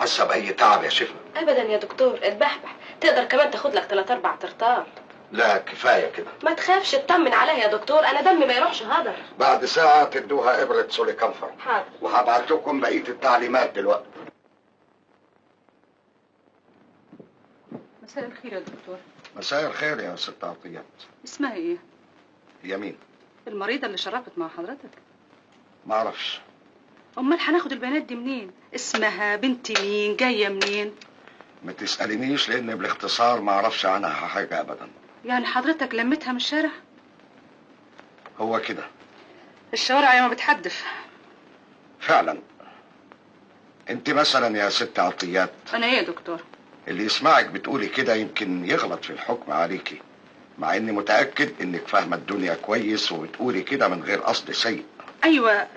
حاسه باي تعب يا شيخنا؟ ابدا يا دكتور، اتبحبح، تقدر كمان تاخد لك 3-4 ترطار. لا كفايه كده. ما تخافش، اطمن عليا يا دكتور، انا دمي ما يروحش هدر. بعد ساعه تدوها ابره سوليكانفر. حاضر. وهبعت لكم بقيه التعليمات دلوقتي. مساء الخير يا دكتور. مساء الخير يا ست عطيات. اسمها ايه؟ هي مين؟ المريضة اللي شرفت مع حضرتك. ما اعرفش. امال هناخد البيانات دي منين؟ اسمها، بنت مين، جايه منين؟ ما تسالينيش لان بالاختصار ما اعرفش عنها حاجه ابدا. يعني حضرتك لمتها من الشارع؟ هو كده. الشوارع يا ما بتحدف. فعلا. انت مثلا يا ست عطيات، انا ايه يا دكتور؟ اللي يسمعك بتقولي كده يمكن يغلط في الحكم عليكي، مع اني متاكد انك فاهمه الدنيا كويس وبتقولي كده من غير قصد سيء. ايوه،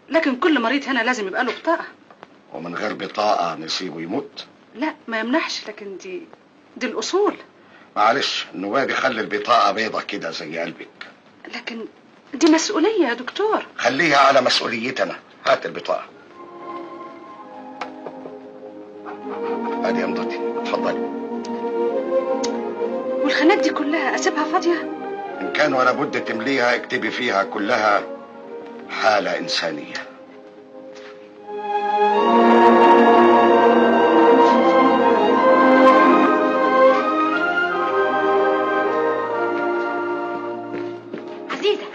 لكن كل مريض هنا لازم يبقى له بطاقه. ومن غير بطاقه نسيبه يموت؟ لا ما يمنعش، لكن دي الاصول. معلش، النواب خلي البطاقه بيضه كده زي قلبك. لكن دي مسؤوليه يا دكتور. خليها على مسؤوليتي انا. هات البطاقه. ادي امضتي، اتفضلي. والخانات دي كلها اسيبها فاضيه؟ ان كان ولا بد تمليها اكتبي فيها كلها حاله انسانيه.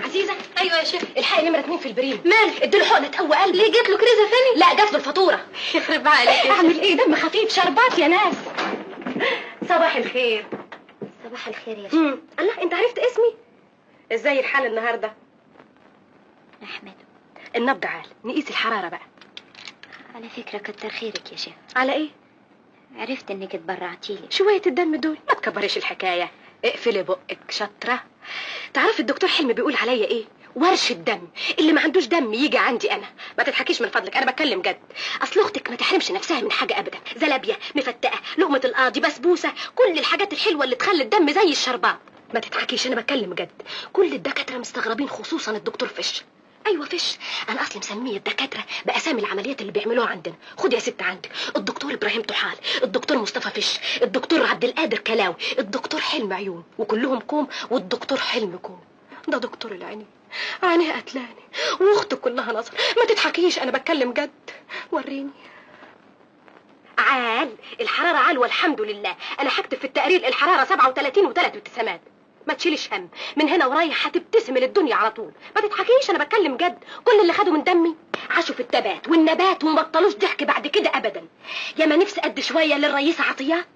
عزيزة ايوه يا شيخ، الحقي نمرة 2 في البريم. مالك؟ اديله حقنة تقوى قلب. ليه جات له كريزة ثاني؟ لا جات له الفاتورة. يخرب عليك. اعمل ايه؟ دم خفيف، شربات يا ناس. صباح الخير. صباح الخير يا شيخ. الله، انت عرفت اسمي؟ ازاي الحال النهارده؟ احمد. النبض عال، نقيس الحرارة بقى. على فكرة كتر خيرك يا شيخ. على ايه؟ عرفت انك اتبرعتيلي. شوية الدم دول ما تكبريش الحكاية. اقفلي بقك شاطرة. تعرفي الدكتور حلمي بيقول عليا ايه؟ ورش الدم. اللي ما عندوش دم يجي عندي انا. ما تضحكيش من فضلك، انا بتكلم جد. اصل اختك ما تحرمش نفسها من حاجة ابدا. زلابية، مفتقة، لقمة القاضي، بسبوسة، كل الحاجات الحلوة اللي تخلي الدم زي الشربات. ما تضحكيش، انا بتكلم جد. كل الدكاترة مستغربين، خصوصا الدكتور فش. ايوه فش، انا اصلي مسميه الدكاتره باسامي العمليات اللي بيعملوها عندنا. خد يا ست عندك الدكتور ابراهيم طحال، الدكتور مصطفى فش، الدكتور عبد القادر كلاوي، الدكتور حلم عيون، وكلهم كوم، والدكتور حلم كوم. ده دكتور العينين، عينيه قتلاني، واخته كلها نظر. ما تضحكيش، انا بتكلم جد. وريني. عال الحراره عال والحمد لله. انا هكتب في التقرير الحراره 37 و3 ابتسامات. ما تشيلش هم، من هنا ورايح هتبتسم للدنيا على طول. ما تضحكيش، انا بتكلم جد. كل اللي خدوا من دمي عاشوا في التبات والنبات وما بطلوش ضحك بعد كده ابدا. يا ما نفسي قد شويه للرئيسه عطيات.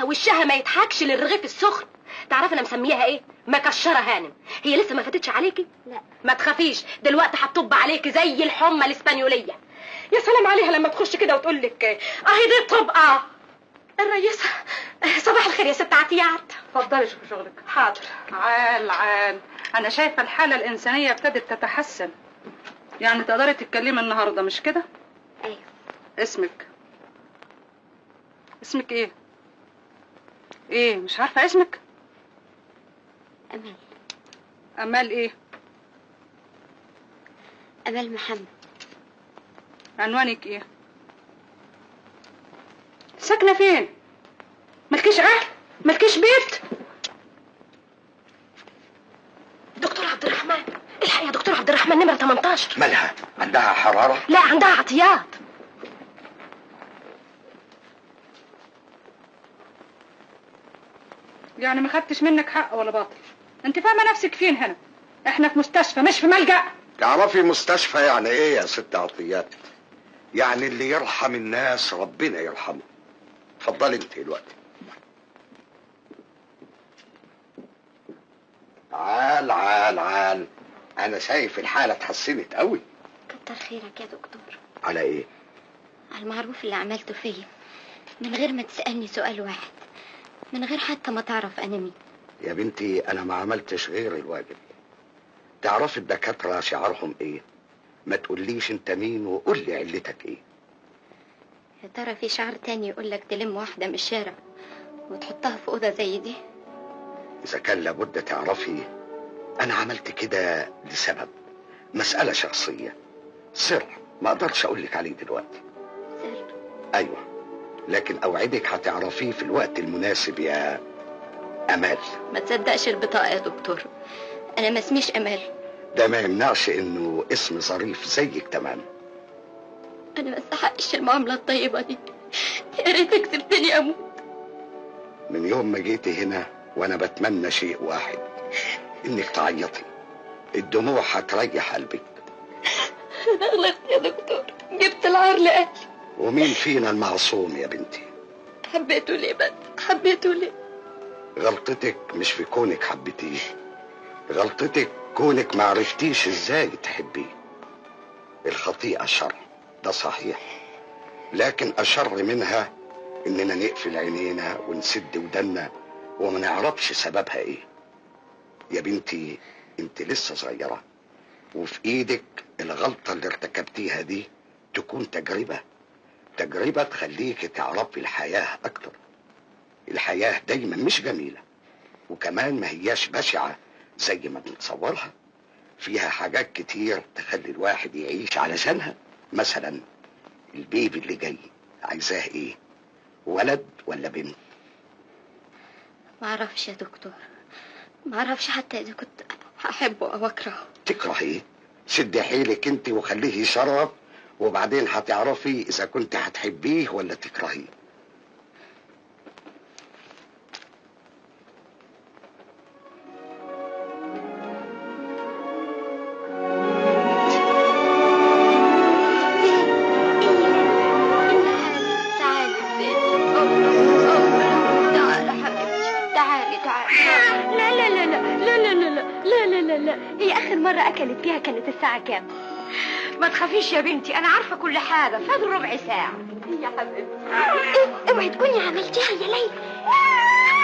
وشها ما يضحكش للرغيف السخن. تعرف انا مسميها ايه؟ مكشره هانم. هي لسه ما فاتتش عليكي؟ لا. ما تخافيش، دلوقتي هتطب عليكي زي الحمى الاسبانيوليه. يا سلام عليها لما تخش كده وتقول لك اهي دي طبقه الرئيسه. صباح الخير يا ست عطيات. اتفضلي شوفي شغلك. حاضر. عال انا شايفه الحاله الانسانيه ابتدت تتحسن. يعني تقدري تتكلمي النهارده مش كده؟ ايوه. اسمك ايه مش عارفه اسمك؟ امال ايه؟ امال محمد. عنوانك ايه؟ ساكنه فين؟ مالكيش اهل؟ مالكيش بيت؟ دكتور عبد الرحمن، الحق يا دكتور عبد عبد الرحمن نمرة 18. مالها؟ عندها حرارة؟ لا عندها عطيات. يعني ما خدتش منك حق ولا باطل؟ انت فاهمه نفسك فين هنا؟ احنا في مستشفى مش في ملجأ. تعرفي مستشفى يعني ايه يا ست عطيات؟ يعني اللي يرحم الناس ربنا يرحمه. اتفضلي انت دلوقتي. عال عال عال، انا شايف الحالة اتحسنت قوي. كتر خيرك يا دكتور. على ايه؟ على المعروف اللي عملته فيا، من غير ما تسألني سؤال واحد، من غير حتى ما تعرف انا مين. يا بنتي انا ما عملتش غير الواجب. تعرفي الدكاترة شعارهم ايه؟ ما تقوليش انت مين وقول لي علتك ايه. يا ترى في شعار تاني يقولك تلم واحدة من الشارع وتحطها في أوضة زي دي؟ اذا كان لابد تعرفي، انا عملت كده لسبب، مسألة شخصية، سر ما اقدرش اقولك عليه دلوقتي. سر؟ ايوه، لكن اوعدك هتعرفيه في الوقت المناسب يا امال. ما تصدقش البطاقة يا دكتور، انا ما اسميش امال. ده ما يمنعش انه اسم ظريف زيك تمام. انا ما استحقش المعاملة الطيبة دي، يا ريتك سبتني اموت. من يوم ما جيتي هنا وانا بتمنى شيء واحد، انك تعيطي. الدموع هتريح قلبك. انا غلطت يا دكتور، جبت العار لأهلي. ومين فينا المعصوم يا بنتي؟ حبيته ليه بس؟ حبيته ليه؟ غلطتك مش في كونك حبيتيه، غلطتك كونك معرفتيش ازاي تحبيه. الخطيئة شر، ده صحيح، لكن أشر منها إننا نقفل عينينا ونسد ودنا وما نعرفش سببها إيه. يا بنتي أنت لسه صغيرة، وفي إيدك الغلطة اللي ارتكبتيها دي تكون تجربة تخليك تعرفي الحياة أكتر. الحياة دايما مش جميلة، وكمان ما هياش بشعة زي ما بنتصورها. فيها حاجات كتير تخلي الواحد يعيش علشانها. مثلا البيبي اللي جاي عايزاه ايه، ولد ولا بنت؟ معرفش يا دكتور، معرفش حتى اذا كنت هحبه او اكرهه. تكرهيه؟ سدي حيلك انت وخليه يشرب، وبعدين هتعرفي اذا كنت هتحبيه ولا تكرهيه. هي اخر مرة اكلت فيها كانت الساعة كام؟ ما تخافيش يا بنتي، انا عارفة كل حاجة، فاضل ربع ساعة. يا حبيبتي اوعي تكوني عملتيها يا ليلى.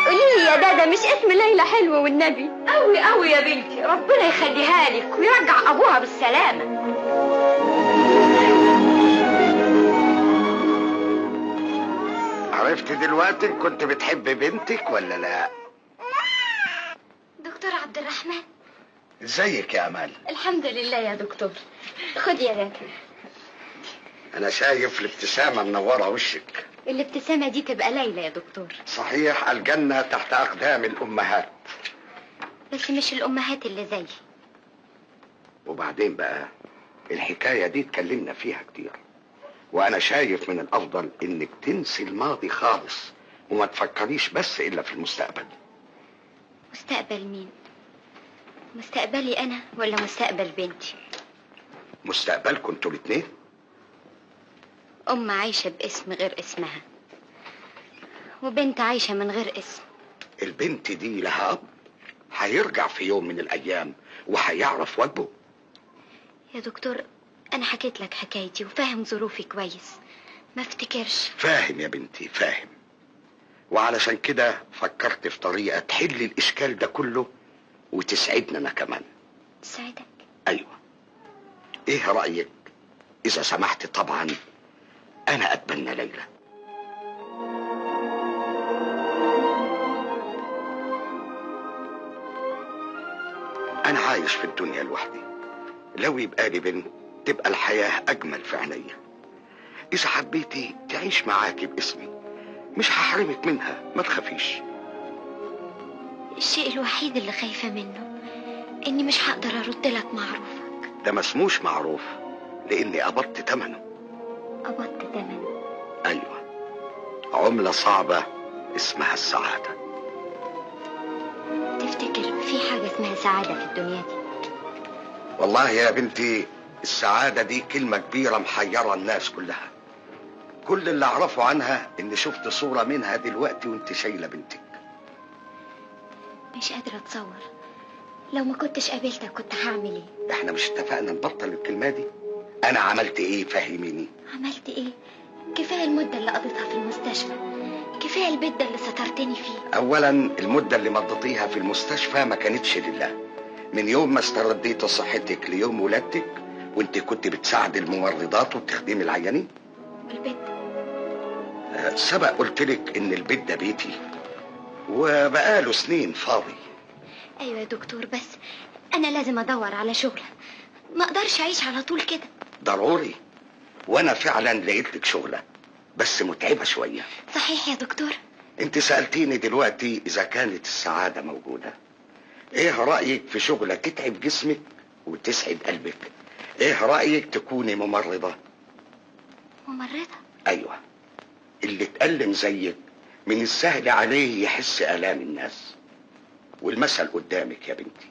قولي لي يا دادا، مش اسم ليلى حلو والنبي؟ قوي قوي يا بنتي، ربنا يخليها لك ويرجع ابوها بالسلامة. عرفت دلوقتي كنت بتحب بنتك ولا لا؟ دكتور عبد الرحمن، ازيك يا امال؟ الحمد لله يا دكتور. خد يا دادا. انا شايف الابتسامة منورة وشك. الابتسامة دي تبقى ليلى يا دكتور. صحيح، الجنة تحت اقدام الامهات، بس مش الامهات اللي زيي. وبعدين بقى الحكاية دي اتكلمنا فيها كتير، وانا شايف من الافضل انك تنسي الماضي خالص وما تفكريش بس الا في المستقبل. مستقبل مين؟ مستقبلي انا ولا مستقبل بنتي؟ مستقبلكم انتوا الاتنين. ام عايشة باسم غير اسمها، وبنت عايشة من غير اسم. البنت دي لها اب، هيرجع في يوم من الايام وهيعرف واجبه. يا دكتور انا حكيت لك حكايتي وفاهم ظروفي كويس، ما افتكرش. فاهم يا بنتي فاهم، وعلشان كده فكرت في طريقة تحل الاشكال ده كله وتسعدنا انا كمان. تساعدك؟ ايوه. ايه رأيك اذا سمحت؟ طبعا انا اتبنى ليلى. انا عايش في الدنيا لوحدي، لو يبقى لي بنت تبقى الحياة اجمل في عينيا. اذا حبيتي تعيش معاكي باسمي مش هحرمك منها، ما تخافيش. الشيء الوحيد اللي خايفة منه اني مش هقدر ارد لك معروفك. ده ما اسموش معروف لاني قبضت ثمنه. قبضت ثمنه؟ ايوه، عملة صعبة اسمها السعادة. تفتكر في حاجة اسمها سعادة في الدنيا دي؟ والله يا بنتي السعادة دي كلمة كبيرة محيرة الناس كلها. كل اللي اعرفه عنها اني شفت صورة منها دلوقتي وانت شايلة بنتك. مش قادرة اتصور لو ما كنتش قابلتك كنت هعمل ايه. احنا مش اتفقنا نبطل الكلمة دي؟ انا عملت ايه فهميني. عملت ايه؟ كفاية المدة اللي قضيتها في المستشفى، كفاية البيت ده اللي سترتني فيه. اولا المدة اللي مضيتيها في المستشفى ما كانتش لله. من يوم ما استرديت صحتك ليوم ولادتك وانت كنت بتساعد الممرضات وبتخدمي العيانين. والبيت سبق قلت لك ان البيت ده بيتي وبقاله سنين فاضي. ايوه يا دكتور، بس انا لازم ادور على شغل، ما اقدرش اعيش على طول كده. ضروري، وانا فعلا لقيت لك شغلة بس متعبة شوية. صحيح يا دكتور. انت سألتيني دلوقتي اذا كانت السعادة موجودة. ايه رأيك في شغلة تتعب جسمك وتسعد قلبك؟ ايه رأيك تكوني ممرضة؟ ممرضة؟ ايوه، اللي اتألم زيك من السهل عليه يحس آلام الناس. والمثل قدامك يا بنتي.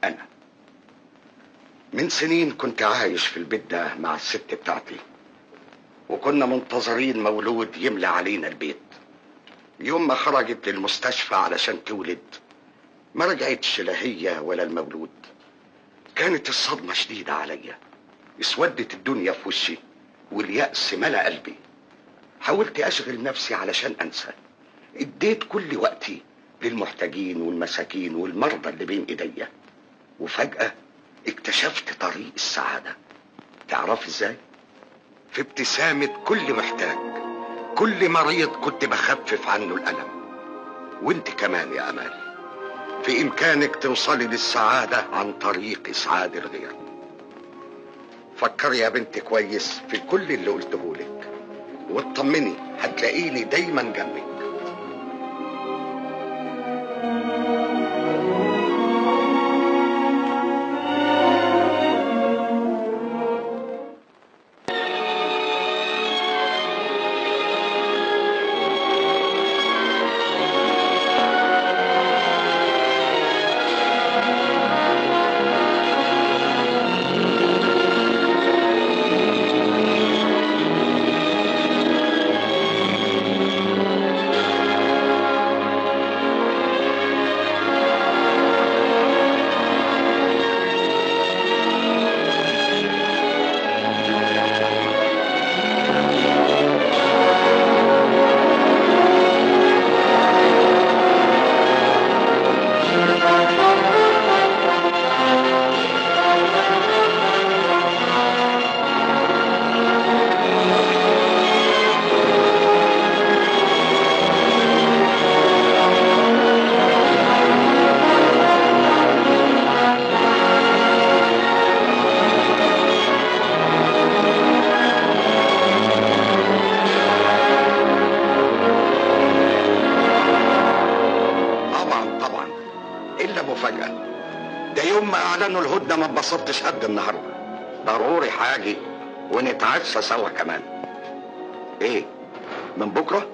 انا من سنين كنت عايش في البيت ده مع الست بتاعتي، وكنا منتظرين مولود يملى علينا البيت. يوم ما خرجت للمستشفى علشان تولد ما رجعتش لا هي ولا المولود. كانت الصدمة شديدة عليا، اسودت الدنيا في وشي واليأس ملأ قلبي. حاولت اشغل نفسي علشان انسى، اديت كل وقتي للمحتاجين والمساكين والمرضى اللي بين ايديا. وفجأة اكتشفت طريق السعادة. تعرف ازاي؟ في ابتسامة كل محتاج، كل مريض كنت بخفف عنه الألم. وانت كمان يا امال في امكانك توصلي للسعادة عن طريق اسعاد الغير. فكري يا بنت كويس في كل اللي قلته لك واطمني، هتلاقيني دايما جنبك. ما اتبسطتش قد النهارده. ضروري حاجي ونتعشى سوا كمان. ايه من بكره؟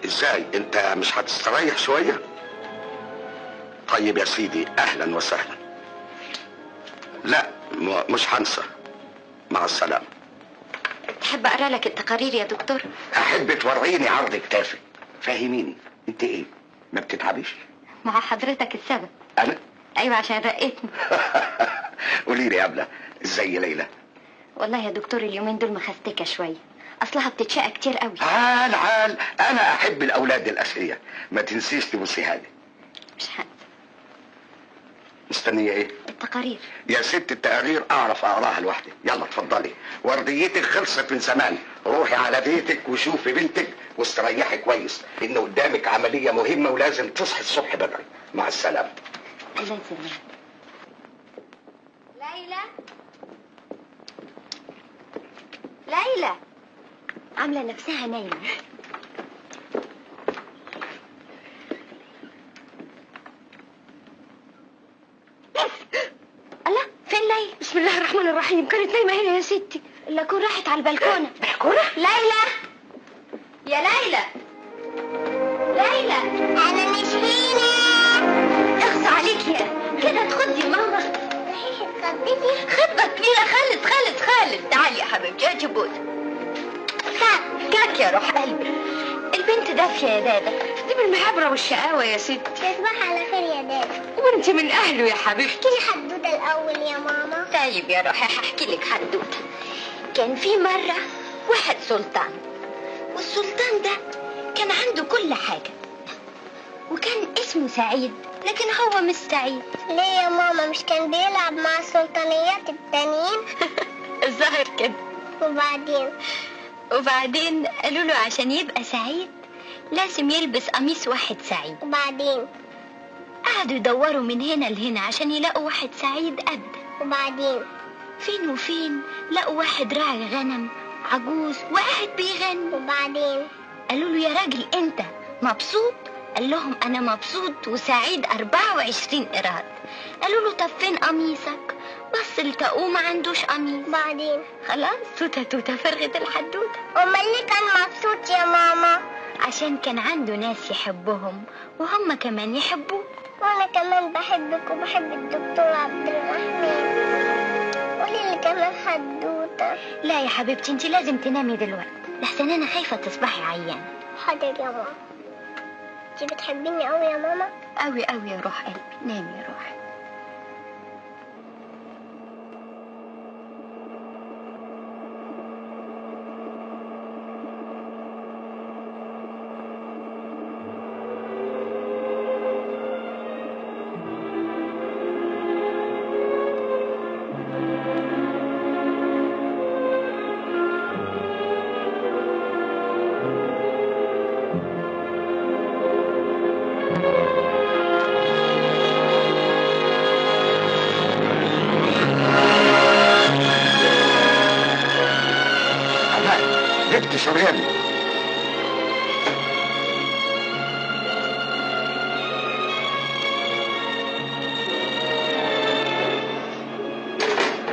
ازاي انت مش هتستريح شويه؟ طيب يا سيدي اهلا وسهلا. لا مش هنسى. مع السلامه. تحب اقرا لك التقارير يا دكتور؟ احب توريني عرض كتافك. فهميني انت ايه ما بتتعبيش؟ مع حضرتك السبب. انا؟ ايوه عشان رقتني. قولي لي يا ابله ازاي ليلى؟ والله يا دكتور اليومين دول مخستكه شويه، اصلها بتتشقى كتير قوي. عال انا احب الاولاد الاسريه. ما تنسيش تبصيها لي. مش هنسى. مستنيه ايه؟ التقارير. يا ست التقارير اعرف اقراها لوحدي. يلا اتفضلي، ورديتك خلصت من زمان. روحي على بيتك وشوفي بنتك واستريحي كويس، ان قدامك عمليه مهمه ولازم تصحي الصبح بدري. مع السلامه. الله يسلمك. ليلى عامله نفسها نايمه. الله بسم الله الرحمن الرحيم. كانت نايمه هنا يا ستي. لا تكون راحت على البلكونه. بلكونه؟ ليلى يا ليلى. ليلى انا مش هنا. اخص عليك يا كده تخدي ماما. خدتي خطبه كبيره. خالد تعالي يا حبيبتي هاتي بوسه. كاك يا روح قلبي. البنت دافيه يا دادا. دي من المحابره والشقاوه يا ستي. تصبح على خير يا دادا. وانت من اهله يا حبيبتي. احكي لي حدوته الاول يا ماما. طيب يا روحي هحكي لك حدوته. كان في مره واحد سلطان، والسلطان ده كان عنده كل حاجه، وكان اسمه سعيد، لكن هو مش سعيد. ليه يا ماما؟ مش كان بيلعب مع السلطانيات التانيين؟ الظاهر كده. وبعدين قالوا له عشان يبقى سعيد لازم يلبس قميص واحد سعيد. وبعدين قعدوا يدوروا من هنا لهنا عشان يلاقوا واحد سعيد أبدا. وبعدين فين وفين لقوا واحد راعي غنم عجوز وقاعد بيغني. وبعدين قالوا له يا راجل انت مبسوط؟ قال لهم انا مبسوط وسعيد 24 قيراط. قالوا له طب فين قميصك؟ بص لتقوه ما عندوش قميص. بعدين خلاص توته فرغت الحدوته. امال ليه كان مبسوط يا ماما؟ عشان كان عنده ناس يحبهم وهم كمان يحبوه. وانا كمان بحبك وبحب الدكتور عبد الرحمن. قولي لي كمان حدوته. لا يا حبيبتي انت لازم تنامي دلوقتي لحسن انا خايفه تصبحي عيانه. حاضر يا ماما. انت بتحبيني قوي يا ماما؟ قوي يا روح قلبي. نامي يا روحي. جبت شريان.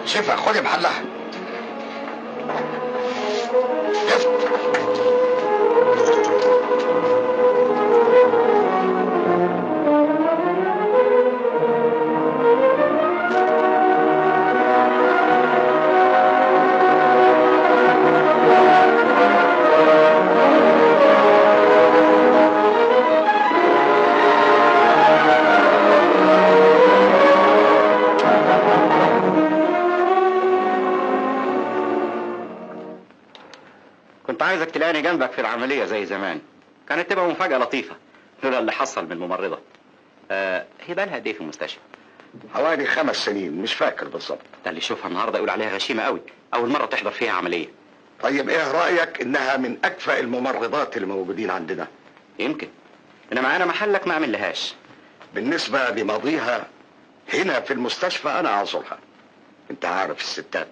شوفها خدي محلها. كنت عايزك تلاقيني جنبك في العملية زي زمان، كانت تبقى مفاجأة لطيفة لولا اللي حصل من الممرضة. هي بالها قد ايه في المستشفى؟ حوالي 5 سنين، مش فاكر بالظبط. ده اللي يشوفها النهارده يقول عليها غشيمة قوي، أول مرة تحضر فيها عملية. طيب ايه رأيك انها من اكفأ الممرضات اللي موجودين عندنا؟ يمكن، انما انا محلك ما اعمل لهاش. بالنسبة لماضيها هنا في المستشفى انا اعذرها. انت عارف الستات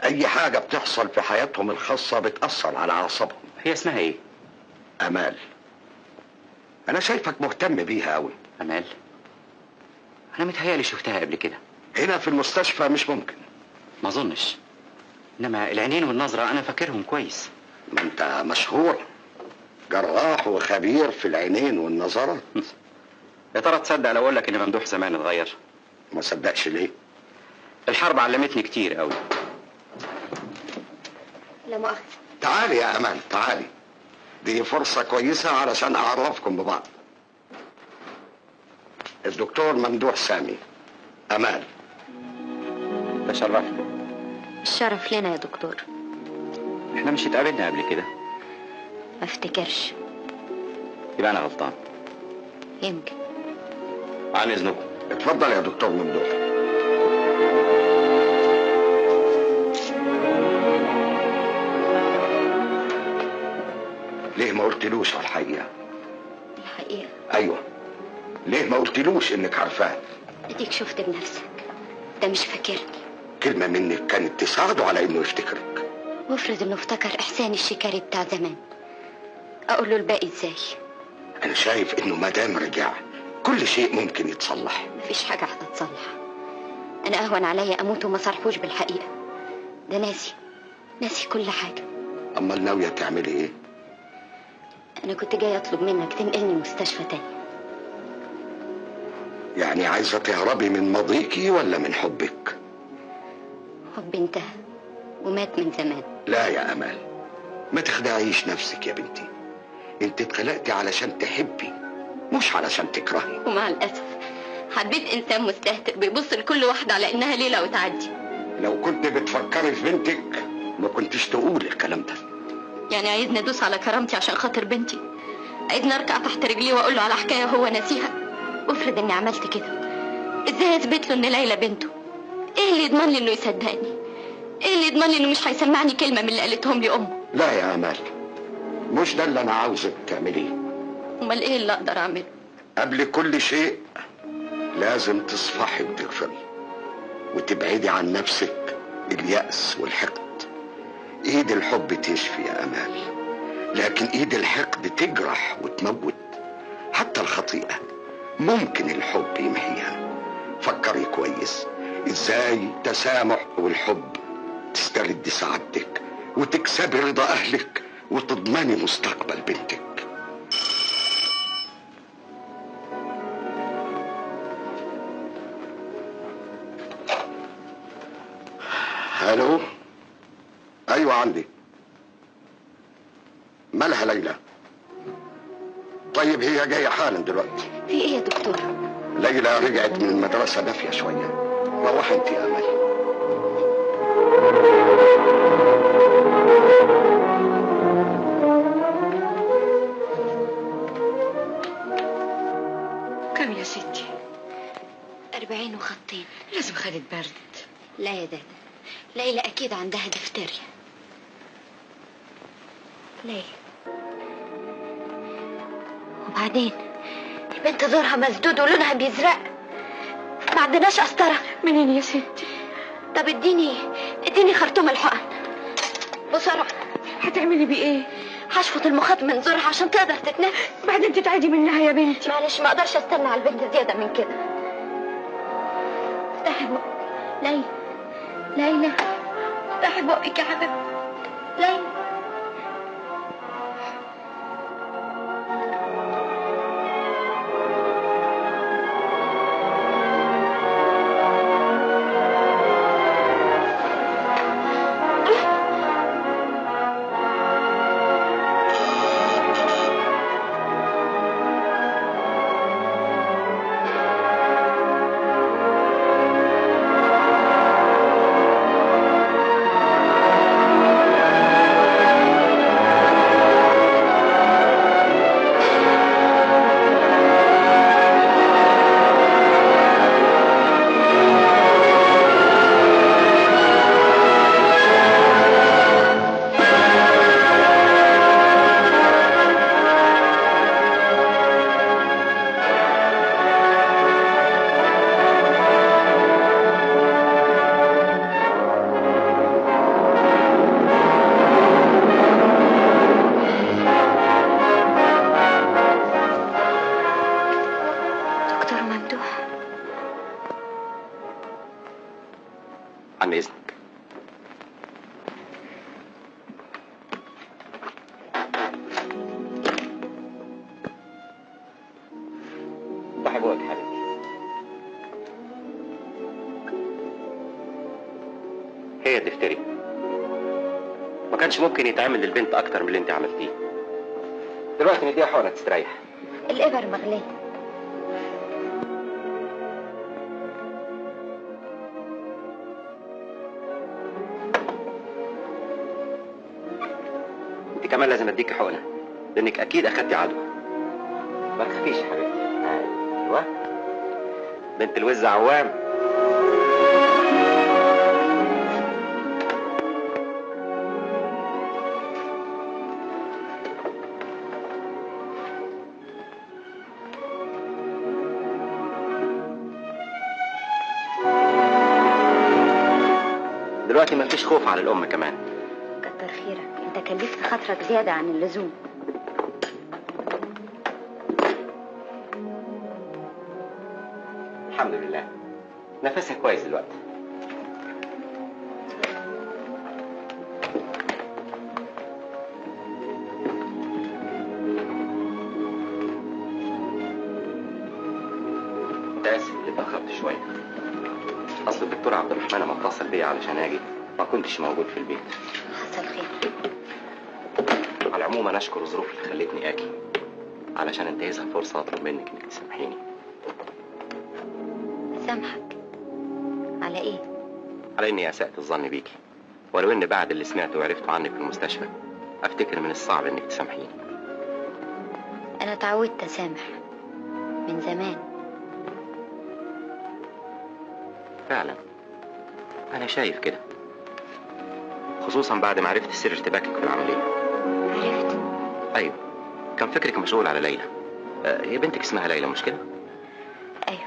اي حاجة بتحصل في حياتهم الخاصة بتأثر على اعصابهم. هي اسمها ايه؟ امال. انا شايفك مهتم بيها قوي. امال؟ انا متهيألي شفتها قبل كده. هنا في المستشفى مش ممكن. ما اظنش، انما العينين والنظرة انا فاكرهم كويس. ما انت مشهور جراح وخبير في العينين والنظرات. يا ترى تصدق لو اقول لك ان ممدوح زمان اتغير؟ ما صدقش ليه؟ الحرب علمتني كتير قوي. لا مؤاخذة. تعالي يا امان تعالي، دي فرصة كويسة علشان اعرفكم ببعض. الدكتور ممدوح سامي. امان. تشرفنا. الشرف لنا يا دكتور. احنا مش اتقابلنا قبل كده؟ ما افتكرش. يبقى انا غلطان. يمكن. عن اذنكم. اتفضل يا دكتور ممدوح. ليه ما قلتلوش على الحقيقة؟ الحقيقة؟ ايوه، ليه ما قلتلوش انك عارفاه؟ اديك شفت بنفسك، ده مش فاكرني. كلمة منك كانت تساعده على انه يفتكرك. وافرض انه افتكر احسان الشكاري بتاع زمان، اقول له الباقي ازاي؟ انا شايف انه مادام رجع كل شيء ممكن يتصلح. مفيش حاجة هتتصلح. انا اهون عليا اموت وما صرحوش بالحقيقه. ده ناسي كل حاجه. امال ناويه تعملي ايه؟ انا كنت جاي اطلب منك تنقلني مستشفى تاني. يعني عايزه تهربي من ماضيكي ولا من حبك؟ حبي انتهى ومات من زمان. لا يا امال، ما تخدعيش نفسك يا بنتي. انت اتخلقتي علشان تحبي مش علشان تكرهي. ومع الاسف حبيت انسان مستهتر بيبص لكل واحده على انها ليله وتعدي. لو كنت بتفكري في بنتك ما كنتش تقول الكلام ده. يعني عايزني ادوس على كرامتي عشان خاطر بنتي؟ عايزني اركع تحت رجليه واقول له على حكايه هو ناسيها؟ افرض اني عملت كده، ازاي اثبت له ان ليلى بنته؟ ايه اللي يضمن لي انه يصدقني؟ ايه اللي يضمن لي انه مش هيسمعني كلمه من اللي قالتهم لي امه؟ لا يا امال، مش ده اللي انا عاوزك تعمليه. امال ايه اللي اقدر اعمله؟ قبل كل شيء لازم تصفحي وتغفري وتبعدي عن نفسك اليأس والحقد. ايد الحب تشفي يا امال، لكن ايد الحقد تجرح وتموت. حتى الخطيئة ممكن الحب يمحيها. فكري كويس ازاي تسامح والحب تسترد سعادتك وتكسبي رضا اهلك وتضمني مستقبل بنتك. الو، ايوه عندي. مالها ليلى؟ طيب هي جايه حالا دلوقتي. في ايه يا دكتور؟ ليلى رجعت من المدرسه دافيه شويه. روحي انت يا امل. كم يا ستي؟ 40 وخطين. لازم خدت برد. لا يا دادا، ليلى اكيد عندها دفتريا. ليلى وبعدين البنت زورها مسدود ولونها بيزرق. ما عندناش قسطره. منين يا ستي؟ طب اديني خرطوم الحقن بسرعه. هتعملي بيه ايه؟ هشفط المخاط من زورها عشان تقدر تتنفس. بعدين تتعدي منها يا بنتي. معلش ما اقدرش استنى على البنت زياده من كده. افتحي بقك ليلى، افتحي بقك يا حبيبتي. ليلى عن إذنك. افتحي بقك يا حبيبتي. هي الدفتري ما كانش ممكن يتعمل للبنت أكتر من اللي أنت عملتيه. دلوقتي نديها حقنة تستريح. الإبر مغلية. انت كمان لازم اديكي حقنه لانك اكيد اخدتي عدوى. ما تخافيش يا حبيبتي. ايوه بنت الوز عوام. دلوقتي ما فيش خوف على الام كمان. كتر خيرك، انت كلفت خاطرك زياده عن اللزوم. الحمد لله نفسها كويس دلوقتي. متاسف اللي اتاخرت شويه. اصل الدكتور عبد الرحمن لما اتصل بيا علشان اجي ما كنتش موجود في البيت. حصل خير. على العموم انا اشكر الظروف اللي خلتني اجي علشان انتهزها فرصه اطلب منك انك تسامحيني. سامحك على ايه؟ على اني اسأت الظن بيكي، ولو ان بعد اللي سمعته وعرفته عنك في المستشفى افتكر من الصعب انك تسامحيني. انا اتعودت اسامح من زمان. فعلا انا شايف كده، خصوصا بعد ما عرفت سر ارتباكك في العمليه. عرفت؟ ايوه، كان فكرك مشغول على ليلى. هي بنتك اسمها ليلى مش كده؟ ايوه.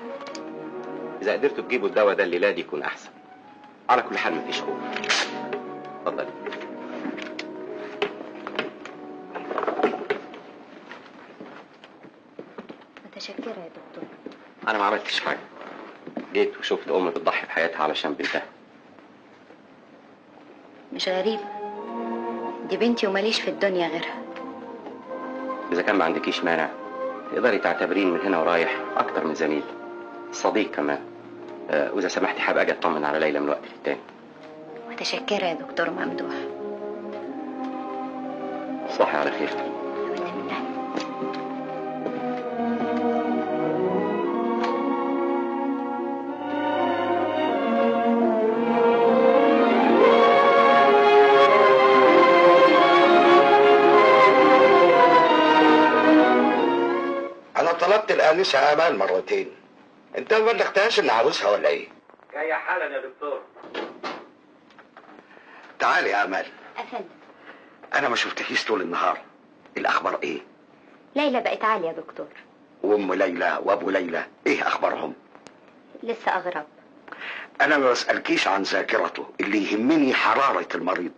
اذا قدرتوا تجيبوا الدواء ده الليله دي يكون احسن. على كل حال مفيش خوف. اتفضلي. متشكرة يا دكتور. انا ما عملتش حاجه، جيت وشفت ام بتضحي بحياتها علشان بنتها. مش غريب، دي بنتي وماليش في الدنيا غيرها. اذا كان ما عندكيش مانع تقدري تعتبرين من هنا ورايح اكتر من زميل، صديق كمان. واذا سمحتي حابب اجي اطمن على ليلى من وقت للتاني. متشكرة يا دكتور ممدوح. صحي على خير. انا طلبت الانسه امال مرتين، انت ما بلغتهاش اني عاوزها ولا ايه؟ جاية حالا يا دكتور. تعالي يا امال. أفندم. انا ما شفتكيش طول النهار، الاخبار ايه؟ ليلى بقت عالية يا دكتور. وام ليلى وابو ليلى ايه اخبارهم؟ لسه أغرب. انا ما بسألكيش عن ذاكرته، اللي يهمني حرارة المريض.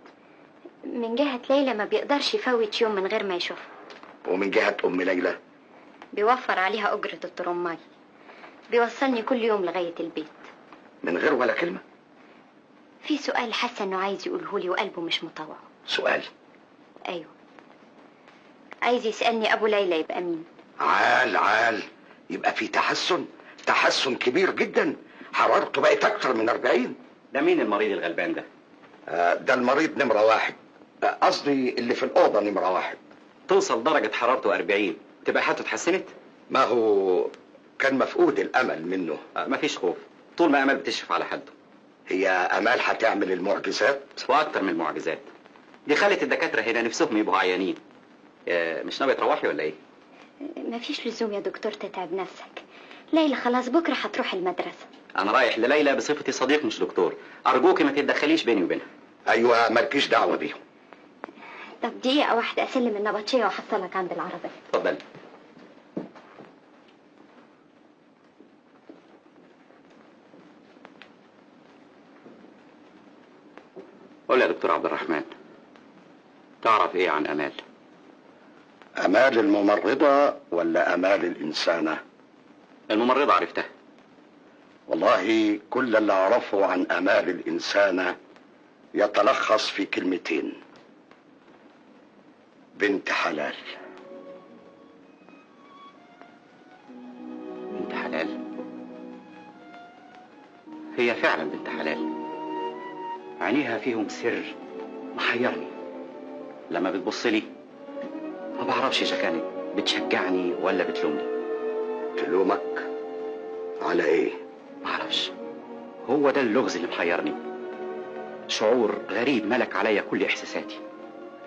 من جهة ليلى ما بيقدرش يفوت يوم من غير ما يشوفها. ومن جهة ام ليلى بيوفر عليها أجرة الترماي، بيوصلني كل يوم لغاية البيت من غير ولا كلمة. في سؤال حاسة انه عايز يقوله لي وقلبه مش مطوع. سؤال؟ ايوه، عايز يسألني ابو ليلى يبقى مين. عال يبقى في تحسن كبير جدا، حرارته بقت اكتر من 40. ده مين المريض الغلبان ده؟ ده المريض نمرة 1، قصدي اللي في الأوضة نمرة 1. توصل درجة حرارته 40 تبقى حالته اتحسنت؟ ما هو كان مفقود الأمل منه. مفيش خوف، طول ما أمل بتشرف على حده. هي أمال هتعمل المعجزات؟ وأكتر من المعجزات. دي خلت الدكاترة هنا نفسهم يبقوا عيانين. مش ناوية تروحي ولا إيه؟ مفيش لزوم يا دكتور تتعب نفسك، ليلى خلاص بكرة هتروح المدرسة. أنا رايح لليلى بصفتي صديق مش دكتور، أرجوكي ما تتدخليش بيني وبينها. أيوة، مالكيش دعوة بيهم. طب دقيقة واحدة أسلم النبطشية وأحصلك عند العربية. اتفضلي. قول يا دكتور عبد الرحمن، تعرف ايه عن امال؟ امال الممرضة ولا امال الانسانة؟ الممرضة عرفتها. والله كل اللي اعرفه عن امال الانسانة يتلخص في كلمتين: بنت حلال. بنت حلال؟ هي فعلا بنت حلال، عينيها فيهم سر محيرني. لما بتبص لي ما بعرفش اذا كانت بتشجعني ولا بتلومني. تلومك على ايه؟ ما اعرفش، هو ده اللغز اللي محيرني. شعور غريب ملك عليا كل احساساتي.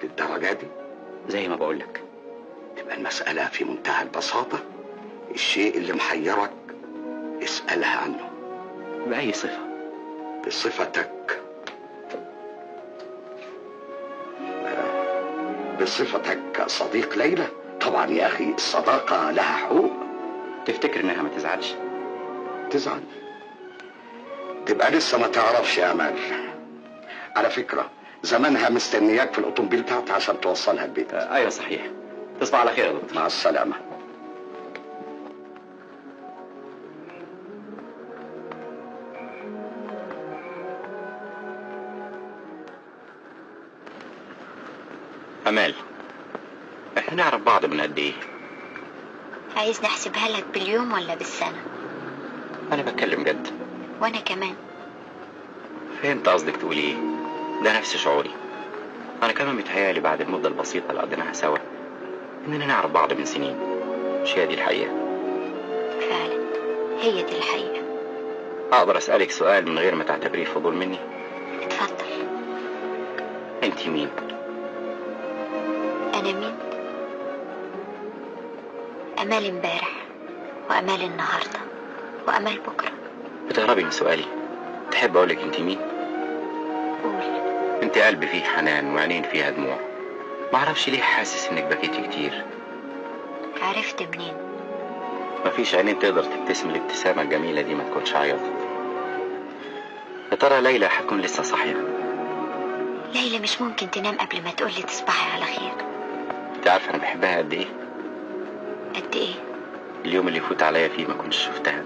للدرجة دي؟ زي ما بقولك. تبقى المسألة في منتهى البساطة، الشيء اللي محيرك اسألها عنه. بأي صفة؟ بصفتك. بصفتك صديق ليلى. طبعا يا اخي الصداقة لها حقوق. تفتكر انها ما تزعلش؟ تزعل؟ تبقى لسه ما تعرفش يا امال. على فكرة زمانها مستنياك في الاوتومبيل بتاعتها عشان توصلها البيت. ايوه صحيح. تصبح على خير يا دكتور. مع السلامة. امال، احنا نعرف بعض من قد ايه؟ عايز نحسبها لك باليوم ولا بالسنة؟ انا بتكلم جد. وانا كمان. فهمت قصدك تقولي ايه. ده نفس شعوري. انا كمان متهيألي بعد المدة البسيطة اللي قضيناها سوا اننا نعرف بعض من سنين. مش هي دي الحقيقة؟ فعلا هي دي الحقيقة. اقدر اسألك سؤال من غير ما تعتبريه فضول مني؟ اتفضل. انت مين؟ انا مين؟ امال امبارح وامال النهاردة وامال بكرة. بتهربي من سؤالي. تحب اقولك انت مين؟ قول. انت قلب فيه حنان وعينين فيها دموع. معرفش ليه حاسس انك بكيتي كتير. عرفت منين؟ مفيش عينين تقدر تبتسم الابتسامة الجميلة دي ما تكونش عيطت. يا ترى ليلى هتكون لسه صاحية؟ ليلى مش ممكن تنام قبل ما تقولي تصبحي على خير. انت عارفة انا بحبها قد ايه؟ قد ايه؟ اليوم اللي يفوت عليا فيه ما كنتش شفتها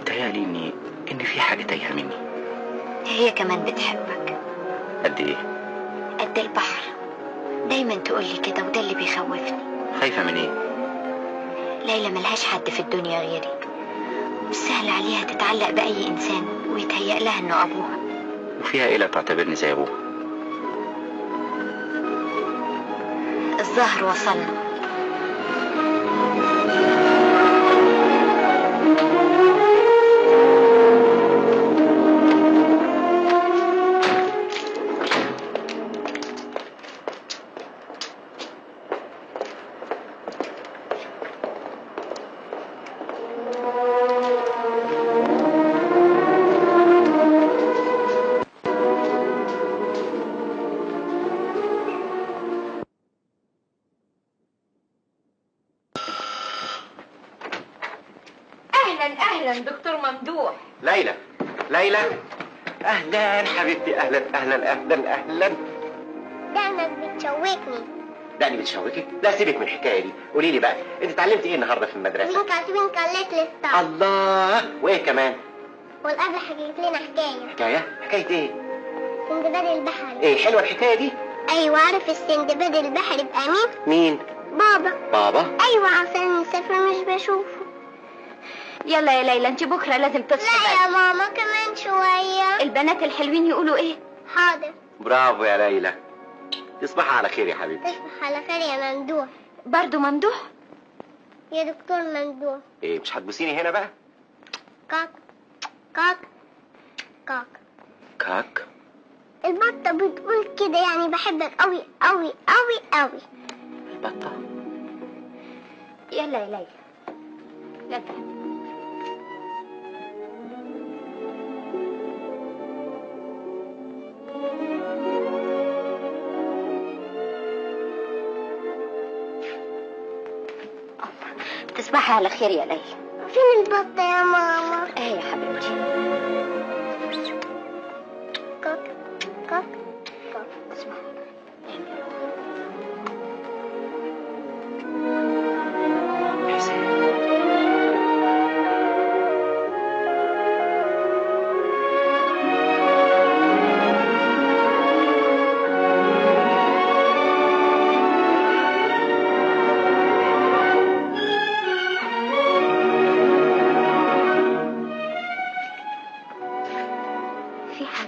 متهيألي ان في حاجة تايهة مني. هي كمان بتحبك. قد ايه؟ قد البحر. دايما تقولي كده وده اللي بيخوفني. خايفة من ايه؟ ليلى ملهاش حد في الدنيا غيري، سهل عليها تتعلق بأي إنسان ويتهيأ لها إنه أبوها. وفيها ايه لا تعتبرني زي ابوها؟ الظهر وصلنا. اهلا دكتور ممدوح. ليلى ليلى اهلا حبيبتي. اهلا اهلا اهلا اهلا. دقنك بتشوكني. دقني بتشوكي؟ لا سيبك من الحكايه دي. قولي لي بقى انت اتعلمتي ايه النهارده في المدرسه؟ توينكل توينكل ليتل ستار. الله. وايه كمان؟ والقبل حكيت لنا حكايه. حكايه ايه؟ سندباد البحري. ايه حلوه الحكايه دي؟ ايوه. عارف السندباد البحري بقى مين؟ بابا. بابا؟ ايوه عشان مسافر مش بشوفه. يلا يا ليلى انت بكره لازم تصحي. لا يا ماما كمان شويه. البنات الحلوين يقولوا ايه؟ حاضر. برافو يا ليلى. تصبحي على خير يا حبيبتي. تصبح على خير يا ممدوح. برضو ممدوح؟ يا دكتور ممدوح. ايه مش هتبوسيني هنا بقى؟ كاك كاك كاك. كاك؟ البطة بتقول كده يعني بحبك قوي قوي قوي قوي. البطة؟ يلا يا ليلى. يلا. تصبحي على خير يا ليلى. فين البطة يا ماما؟ ايه يا حبيبتي. كاك كاك كاك. اسمعي.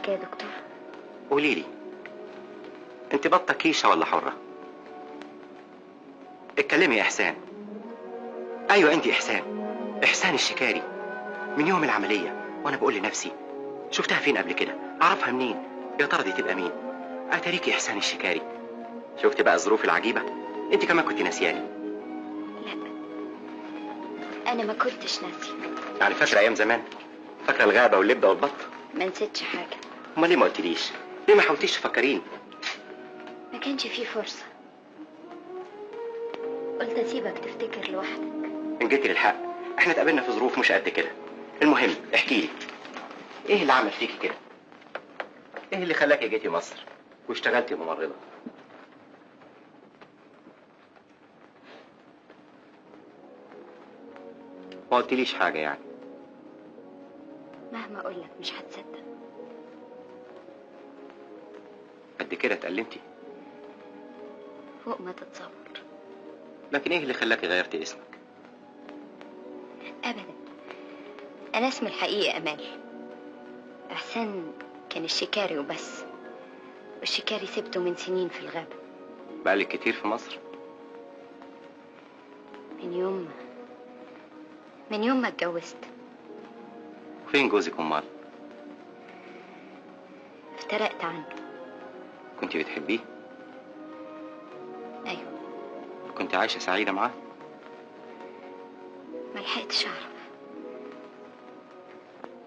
يا دكتور. قولي لي انت بطة كيشة ولا حرة؟ اتكلمي يا احسان. ايوه انت احسان الشكاري. من يوم العملية وانا بقول لنفسي شفتها فين قبل كده؟ اعرفها منين؟ يا ترى دي تبقى مين؟ اتاريكي احسان الشكاري. شفتي بقى الظروف العجيبة؟ انت كمان كنت ناسياني. لا انا ما كنتش ناسي. يعني فاكرة ايام زمان؟ فاكرة الغابة واللبدة والبط؟ ما نسيتش حاجة. امال ليه ما قلتليش؟ ليه ما حاولتيش تفكريني؟ ما كانش فيه فرصة. قلت اسيبك تفتكر لوحدك. ان جيتي للحق احنا اتقابلنا في ظروف مش قد كده. المهم احكي لي ايه اللي عمل فيكي كده؟ ايه اللي خلاكي جيتي مصر واشتغلتي ممرضة؟ ما قلتليش حاجة يعني. مهما اقولك مش هتصدق. قد كده اتألمتي؟ فوق ما تتصور. لكن ايه اللي خلاكي غيرتي اسمك؟ ابدا أنا اسمي الحقيقي أمال. إحسان كان الشكاري وبس، والشكاري سبته من سنين في الغابة. بقالك كتير في مصر؟ من يوم ما اتجوزت. فين جوزك أمال؟ افترقت عنه. كنت بتحبيه؟ أيوه. كنت عايشة سعيدة معاه؟ ملحقتش أعرف،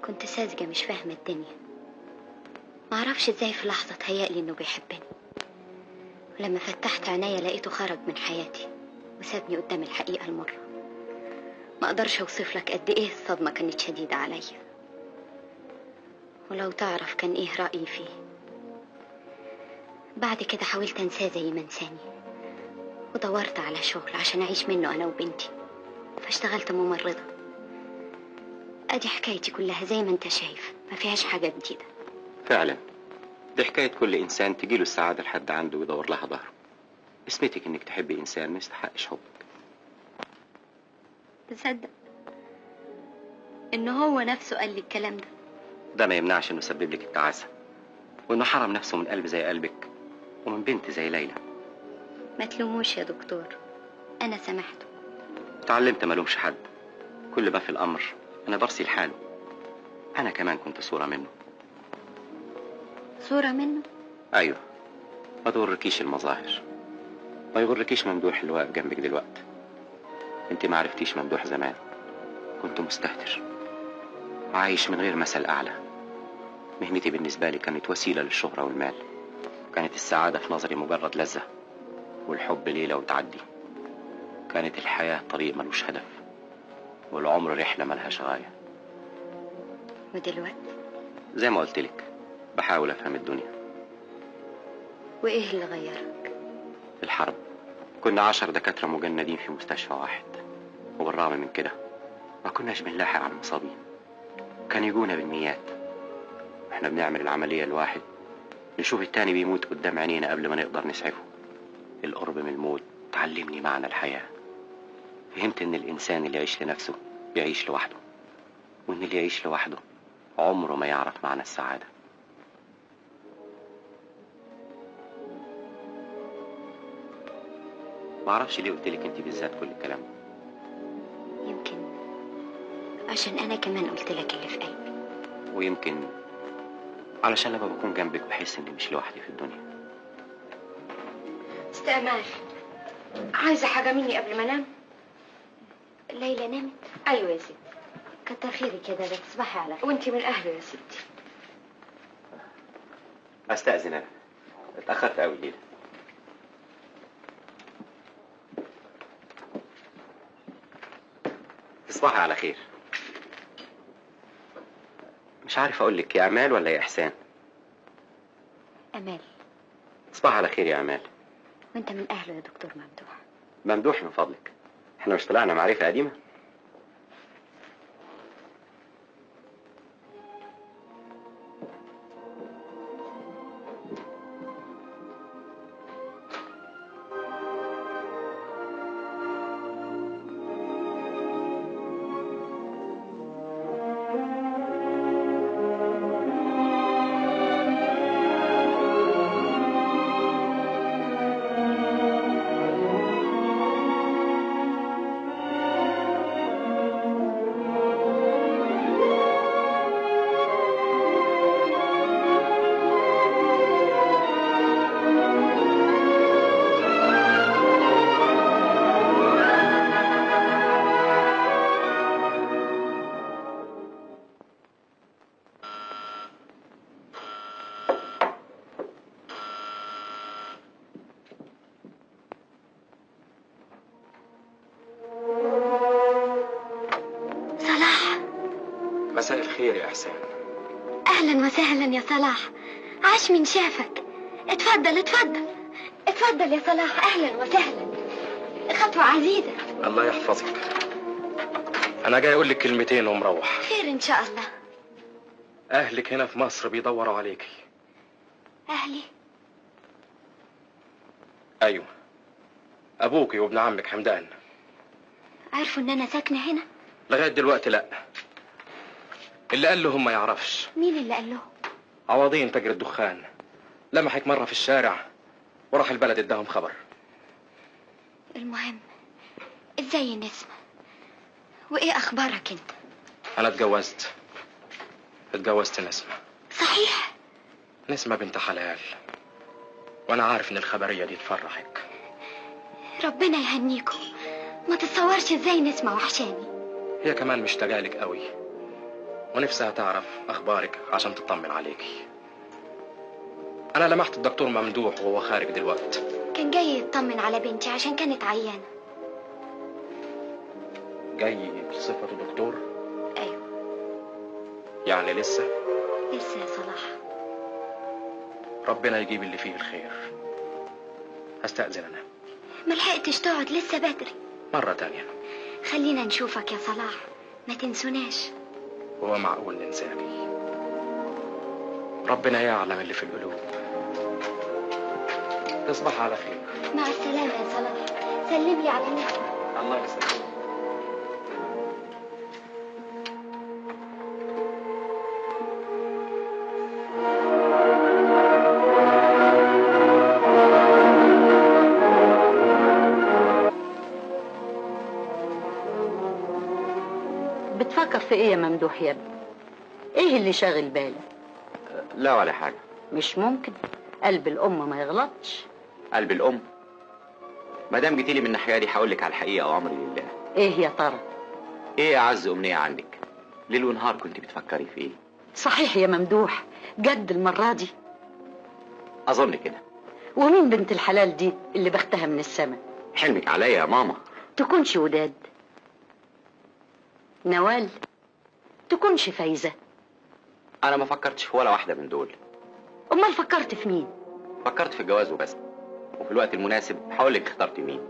كنت ساذجة مش فاهمة الدنيا. معرفش ازاي في لحظة تهيألي انه بيحبني، ولما فتحت عينيا لقيته خرج من حياتي وسابني قدام الحقيقة المرة. ما اقدرش اوصف لك قد ايه الصدمة كانت شديدة عليا، ولو تعرف كان ايه رأيي فيه. بعد كده حاولت انساه زي ما انساني، ودورت على شغل عشان اعيش منه انا وبنتي، فاشتغلت ممرضة. ادي حكايتي كلها زي ما انت شايف، ما فيهاش حاجة جديدة. فعلا دي حكاية كل إنسان تجيله السعادة لحد عنده ويدور لها ظهره. اسمتك إنك تحبي إنسان ما يستحقش حبك. تصدق إن هو نفسه قال لي الكلام ده؟ ده ما يمنعش إنه سبب لك التعاسة، وإنه حرم نفسه من قلب زي قلبك ومن بنت زي ليلى. ما تلوموش يا دكتور، أنا سامحته. اتعلمت ما لومش حد. كل ما في الأمر أنا برسي لحاله. أنا كمان كنت صورة منه. صورة منه؟ أيوه. ما تغركيش المظاهر، ما يغركيش ممدوح اللي واقف جنبك دلوقتي. انت ما عرفتيش ممدوح زمان، كنت مستهتر عايش من غير مثل أعلى. مهنتي بالنسبة لي كانت وسيلة للشهرة والمال، كانت السعادة في نظري مجرد لذة، والحب ليلة وتعدي. كانت الحياة طريق ملوش هدف، والعمر رحلة ملهاش غاية. ودلوقتي زي ما قلتلك بحاول أفهم الدنيا. وإيه اللي غيرك؟ الحرب. كنا 10 دكاترة مجندين في مستشفى واحد، وبالرغم من كده ما كناش بنلاحق على المصابين. كان يجونا بالميات. احنا بنعمل العملية الواحد نشوف التاني بيموت قدام عينينا قبل ما نقدر نسعفه. القرب من الموت تعلمني معنى الحياة. فهمت ان الانسان اللي يعيش لنفسه يعيش لوحده، وان اللي يعيش لوحده عمره ما يعرف معنى السعادة. ما اعرفش ليه قلت لك انت بالذات كل الكلام ده. يمكن عشان انا كمان قلت لك اللي في قلبي، ويمكن علشان لما بكون جنبك بحس اني مش لوحدي في الدنيا. استأمال، عايزة حاجة مني قبل ما انام؟ ليلى نامت؟ ايوه يا ستي. كتر خيرك يا دادا، تصبحي على خير. وانتي من اهله يا ستي. استأذن انا، اتأخرت قوي ليلى. تصبحي على خير. مش عارف اقول لك يا امال ولا يا احسان. امال. تصبحي على خير يا امال. وانت من اهله يا دكتور ممدوح. ممدوح من فضلك، احنا مش طلعنا معرفة قديمة؟ مساء الخير يا احسان. اهلا وسهلا يا صلاح، عاش من شافك. اتفضل اتفضل اتفضل يا صلاح، اهلا وسهلا. خطوة عزيزة. الله يحفظك. انا جاي اقول لك كلمتين ومروح. خير ان شاء الله. اهلك هنا في مصر بيدوروا عليكي. اهلي؟ ايوه، ابوكي وابن عمك حمدان. عرفوا ان انا ساكنة هنا؟ لغاية دلوقتي لا، اللي قال له ما يعرفش. مين اللي قال له؟ عوضين تاجر الدخان لمحك مرة في الشارع وراح البلد اداهم خبر. المهم ازاي نسمة؟ وايه اخبارك انت؟ انا اتجوزت نسمة. صحيح؟ نسمة بنت حلال، وانا عارف ان الخبرية دي تفرحك. ربنا يهنيكم. ما تتصورش ازاي نسمة وحشاني. هي كمان مشتاقة لك قوي ونفسها تعرف اخبارك عشان تطمن عليكي. انا لمحت الدكتور ممدوح وهو خارج دلوقتي. كان جاي يطمن على بنتي عشان كانت عيانة. جاي بصفته دكتور؟ ايوه. يعني لسه يا صلاح. ربنا يجيب اللي فيه الخير. هستأذن انا. ملحقتش تقعد لسه بدري. مرة تانية. خلينا نشوفك يا صلاح، ما تنسوناش. هو معقول ننساكي؟ ربنا يعلم اللي في القلوب. تصبح على خير. مع السلامة يا صلاح، سلم لي على نسمة. الله يسلمك. بتفكر في ايه يا ممدوح يا ابني؟ ايه اللي شاغل بالك؟ لا ولا حاجة. مش ممكن، قلب الام ما يغلطش. قلب الام؟ ما دام جيتيلي من الناحية دي هقول لك على الحقيقة وامري لله. ايه يا ترى؟ ايه اعز امنية عندك؟ ليل ونهار كنت بتفكري في ايه؟ صحيح يا ممدوح، جد المرة دي؟ اظن كده. ومين بنت الحلال دي اللي بختها من السماء؟ حلمك عليا يا ماما. تكونش وداد، نوال، تكونش فايزة. انا ما فكرتش في ولا واحدة من دول. امال فكرت في مين؟ فكرت في الجواز وبس، وفي الوقت المناسب هقول لك اخترت مين.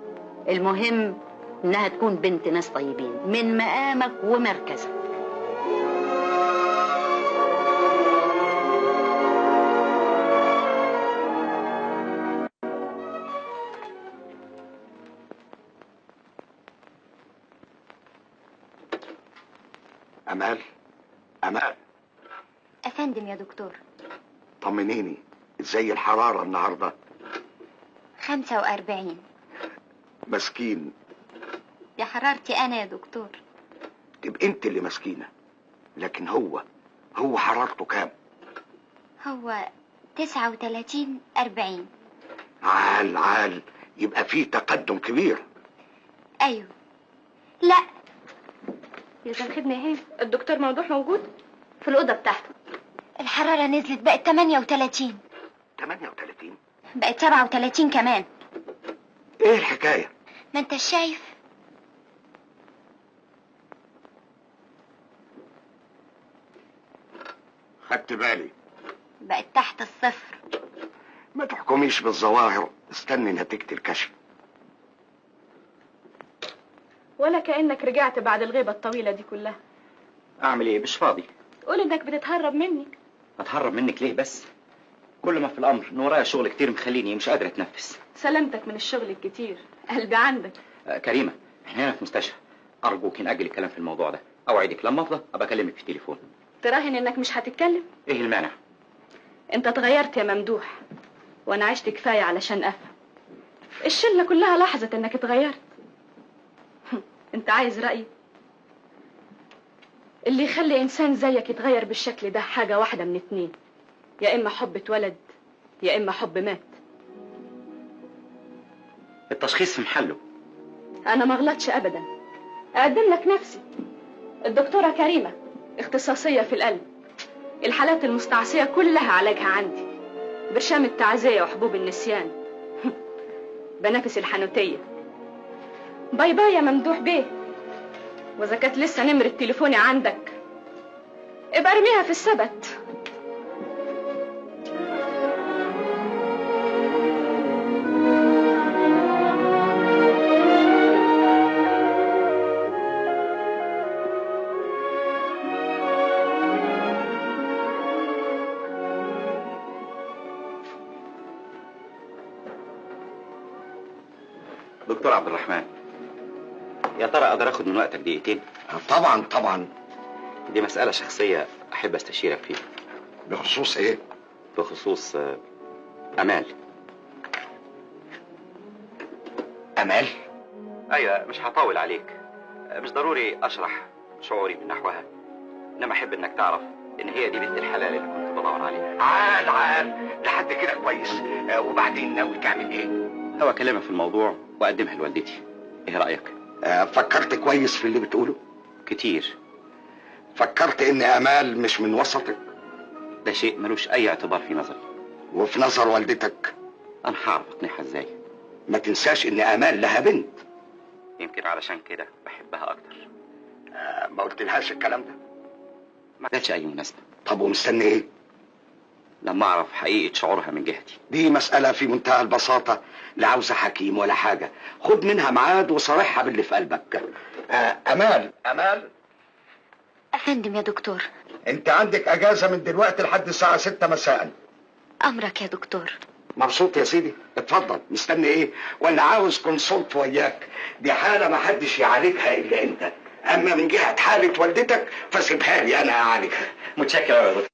المهم انها تكون بنت ناس طيبين من مقامك ومركزك. امال افندم يا دكتور. طمنيني، ازاي الحرارة النهاردة؟ 45. مسكين. يا حرارتي انا يا دكتور. تبقى انت اللي مسكينة، لكن هو حرارته كام؟ هو 39 40. عال يبقى فيه تقدم كبير. ايوه. لا يا خدمة ايه؟ الدكتور ممدوح موجود في الأوضة بتاعته. الحرارة نزلت بقت 38. 38؟ بقت 37 كمان. ايه الحكاية؟ ما انت شايف. خدت بالي. بقت تحت الصفر. ما تحكميش بالظواهر، استني نتيجة الكشف. ولا كأنك رجعت بعد الغيبة الطويلة دي كلها. اعمل ايه؟ مش فاضي. قول انك بتتهرب مني. اتهرب منك ليه بس؟ كل ما في الامر ان ورايا شغل كتير مخليني مش قادر اتنفس. سلامتك من الشغل الكتير، قلبي عندك. كريمة، احنا هنا في مستشفى، ارجوك نأجل الكلام في الموضوع ده. اوعدك لما افضى ابقى اكلمك في التليفون. تراهن انك مش هتتكلم؟ ايه المانع؟ انت اتغيرت يا ممدوح، وانا عشت كفاية علشان افهم. الشلة كلها لاحظت انك اتغيرت. انت عايز رأيي؟ اللي يخلي انسان زيك يتغير بالشكل ده حاجة واحدة من اتنين، يا اما حب اتولد يا اما حب مات. التشخيص في محله. انا ما غلطش ابدا. اقدم لك نفسي، الدكتورة كريمة، اختصاصية في القلب. الحالات المستعصية كلها علاجها عندي، برشام التعزية وحبوب النسيان. بنافس الحنوتية. باي باي يا ممدوح بيه. واذا كانت لسه نمرة تليفوني عندك ابقى ارميها في السبت. دكتور عبد الرحمن، يا ترى اقدر اخد من وقتك دقيقتين؟ طبعا. دي مسألة شخصية أحب أستشيرك فيها. بخصوص إيه؟ بخصوص أمال. أمال؟ أيوة، مش هطول عليك. مش ضروري أشرح شعوري من نحوها، إنما أحب إنك تعرف إن هي دي بنت الحلال اللي كنت بدور عليها. عال لحد كده كويس. وبعدين ناوي تعمل إيه؟ ناوي أكلمها في الموضوع وأقدمها لوالدتي. إيه رأيك؟ فكرت كويس في اللي بتقوله؟ كتير. فكرت إن أمال مش من وسطك؟ ده شيء ملوش أي اعتبار في نظري. وفي نظر والدتك؟ أنا هعرف أقنعها إزاي. ما تنساش إن أمال لها بنت. يمكن علشان كده بحبها أكتر. ما قلتلهاش الكلام ده؟ ما كانش أي مناسبة. طب ومستني إيه؟ لما أعرف حقيقة شعورها من جهتي. دي مسألة في منتهى البساطة، لا عاوزة حكيم ولا حاجة. خد منها ميعاد وصارحها باللي في قلبك. أمال أفندم يا دكتور. أنت عندك أجازة من دلوقتي لحد الساعة 6 مساء. أمرك يا دكتور. مبسوط يا سيدي؟ اتفضل. مستني إيه؟ ولا عاوز كونسلت وياك؟ دي حالة ما حدش يعالجها إلا أنت. أما من جهة حالة والدتك فسيبها لي أنا أعالجها. متشكر يا دكتور.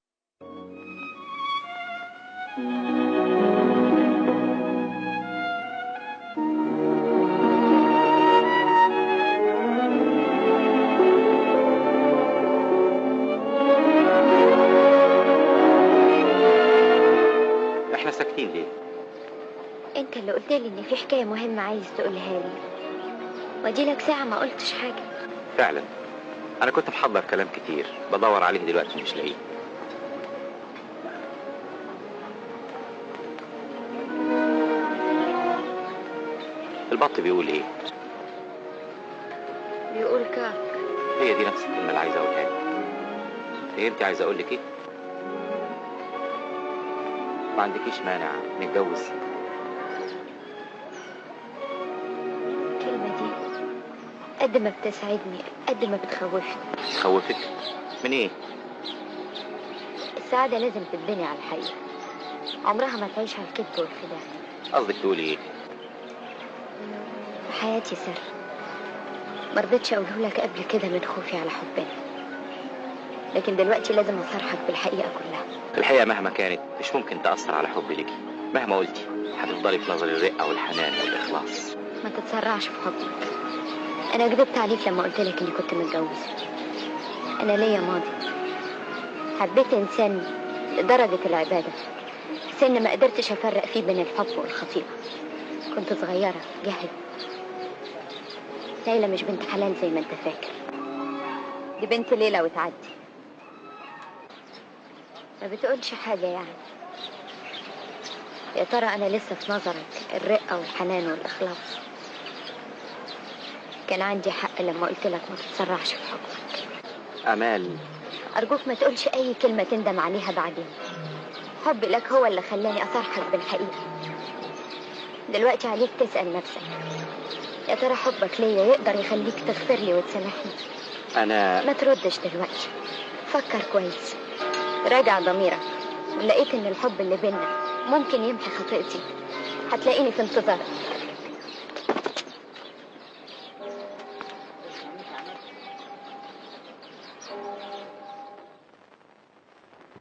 احنا ساكتين ليه؟ انت اللي قلت لي ان في حكايه مهمه عايز تقولها لي، وادي لك ساعه ما قلتش حاجه. فعلا انا كنت محضر كلام كتير بدور عليه دلوقتي مش لاقيه. البط بيقول ايه؟ بيقول كاك. هي دي نفس الكلمه اللي عايز اقولها لك. فهمتي عايز اقول لك ايه؟ ما عندكيش مانع نتجوز؟ الكلمه دي قد ما بتسعدني قد ما بتخوفني. تخوفك؟ من ايه؟ السعاده لازم تتبني على الحقيقه، عمرها ما تعيش على الكذب والخداع. قصدك تقولي ايه؟ في حياتي سر مرضتش اقوله لك قبل كده من خوفي على حبنا، لكن دلوقتي لازم اصارحك بالحقيقه كلها. الحقيقه مهما كانت مش ممكن تاثر على حبي ليكي. مهما قلتي هتفضلي في نظري الرقه والحنان والاخلاص. ما تتسرعش في حبك. انا كذبت عليك لما قلت لك اني كنت متجوزه. انا ليا ماضي، حبيت انسان لدرجه العباده، سن ما قدرتش افرق فيه بين الحب والخطيئه. كنت صغيره جاهل. ليلى مش بنت حلال زي ما انت فاكر، دي بنت ليلى وتعدي. ما بتقولش حاجه يعني. يا ترى انا لسه في نظرك الرقه والحنان والاخلاص؟ كان عندي حق لما قلت لك ما تتسرعش في حبك. امال ارجوك ما تقولش اي كلمه تندم عليها بعدين. حبي لك هو اللي خلاني اصارحك بالحقيقه. دلوقتي عليك تسال نفسك، يا ترى حبك ليا يقدر يخليك تغفر لي وتسامحني؟ انا ما تردش دلوقتي، فكر كويس، راجع ضميرك. ولقيت ان الحب اللي بينا ممكن يمحي خطيئتي، هتلاقيني في انتظارك.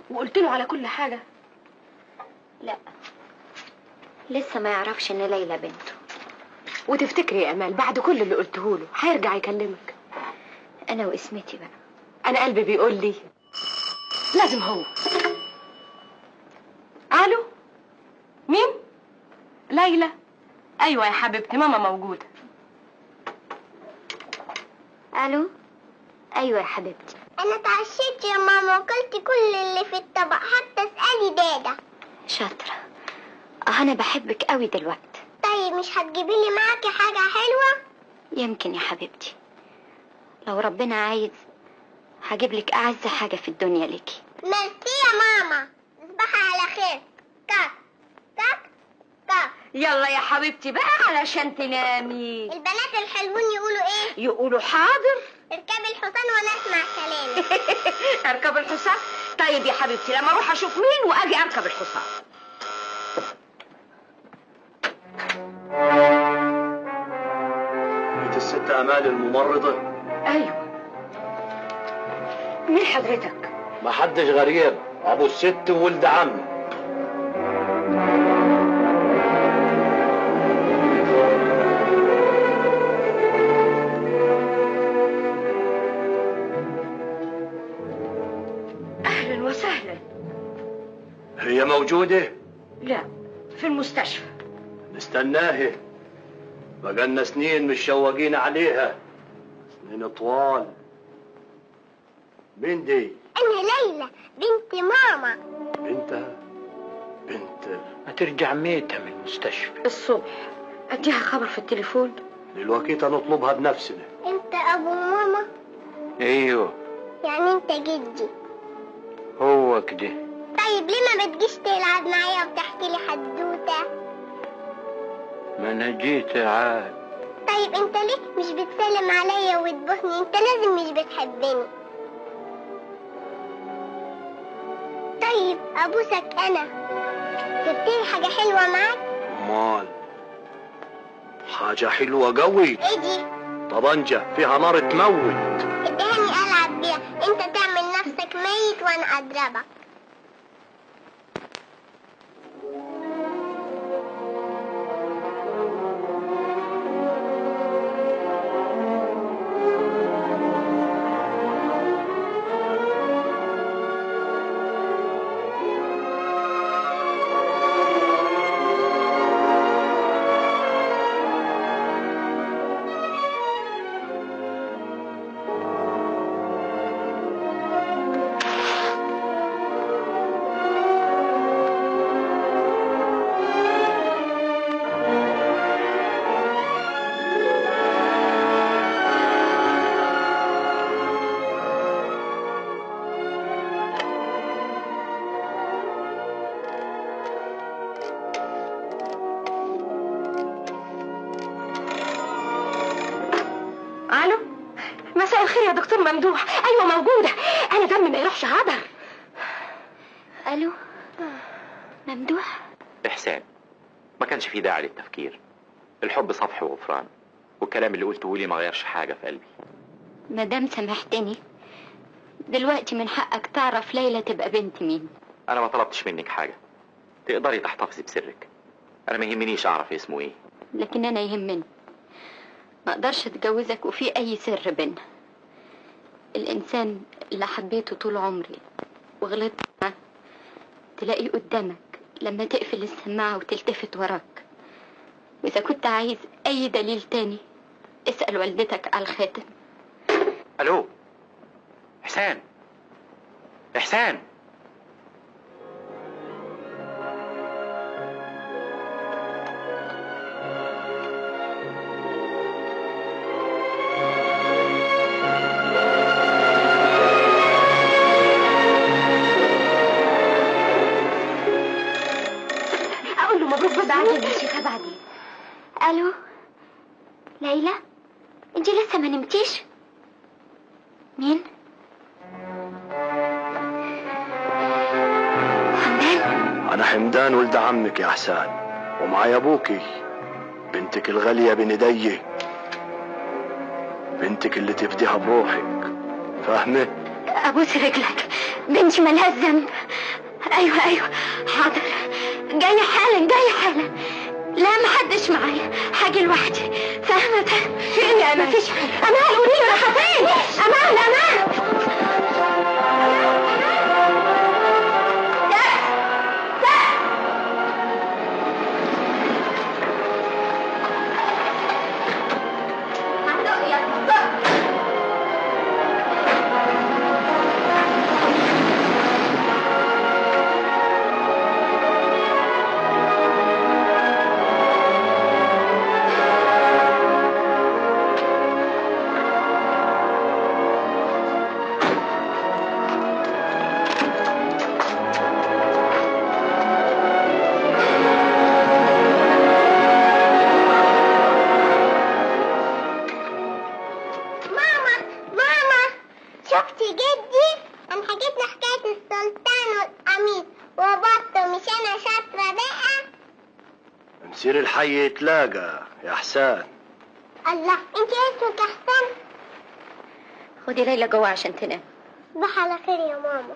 وقلت له على كل حاجة؟ لا، لسه ما يعرفش ان ليلى بنته. وتفتكري يا امال بعد كل اللي قلته له هيرجع يكلمك؟ انا واسمتي بقى. انا قلبي بيقول لي لازم هو. الو، مين؟ ليلى؟ ايوه يا حبيبتي، ماما موجوده. الو، ايوه يا حبيبتي. انا اتعشيت يا ماما وكلت كل اللي في الطبق، حتى اسالي دادا. شاطره. انا بحبك قوي دلوقتي. طيب مش هتجيبي لي معاكي حاجه حلوه؟ يمكن يا حبيبتي، لو ربنا عايز هجيب لك اعز حاجه في الدنيا ليكي. ميرسي يا ماما، تصبحي على خير. كاك كاك كاك. يلا يا حبيبتي بقى علشان تنامي. البنات الحلوين يقولوا ايه؟ يقولوا حاضر. اركبي الحصان وانا اسمع كلامك. اركب الحصان؟ طيب يا حبيبتي لما اروح اشوف مين واجي اركب الحصان. بنت الست امال الممرضه؟ ايوه. مين حضرتك؟ محدش غريب، ابو الست وولد عمي. اهلا وسهلا. هي موجودة؟ لا، في المستشفى. نستناها، بقالنا سنين مشوقين عليها، سنين طوال. مين دي؟ أنا ليلى بنت ماما. بنت هترجع ميتة من المستشفى الصبح اديها خبر في التليفون. دلوقتي نطلبها بنفسنا. أنت أبو ماما؟ ايوه يعني أنت جدي. هو كده. طيب ليه ما بتجيش تلعب معايا وتحكي لي حدوتة؟ ما انا جيت عاد. طيب أنت ليه مش بتسلم عليا وتبوسني؟ أنت لازم مش بتحبني. طيب أبوسك أنا. جبتلي حاجة حلوة معاك؟ مال حاجة حلوة قوي. إيه دي؟ طبنجة فيها نار تموت. اديهاني ألعب بيها، أنت تعمل نفسك ميت وأنا أضربك. الو، مساء الخير يا دكتور ممدوح. ايوه موجوده، انا دمي ما يروحش هدر. الو ممدوح. إحسان، ما كانش في داعي للتفكير. الحب صفح وغفران، والكلام اللي قلته لي ما غيرش حاجة في قلبي. مادام سامحتني دلوقتي من حقك تعرف ليلى تبقى بنت مين. أنا ما طلبتش منك حاجة، تقدري تحتفظي بسرك. أنا ما يهمنيش أعرف اسمه إيه. لكن أنا يهمني، ما أقدرش أتجوزك وفي أي سر بينا. الإنسان اللي حبيته طول عمري وغلطت معاه تلاقيه قدامك لما تقفل السماعة وتلتفت وراك. وإذا كنت عايز أي دليل تاني اسأل والدتك على الخاتم. ألو إحسان، إحسان. اقول له مبروك بعدين يا شيخه بعدين. الو ليلى، انت لسه ما نمتيش؟ مين؟ أنا حمدان ولد عمك يا حسان، ومعايا أبوكي، بنتك الغالية بين إيدي، بنتك اللي تفديها بروحك، فاهمة؟ ابوس رجلك، بنتي مالهاش ذنب. ايوه حاضر، جايه حالا. لا محدش معايا، حاجه لوحدي، فاهمه؟ فين يا امال؟ مفيش حاجه. امال قولي لي رايحه فين؟ امال مسير الحي يتلاقى يا حسان. الله، انت اسمك احسن؟ خدي ليلى جوه عشان تنام، تصبح على خير يا ماما.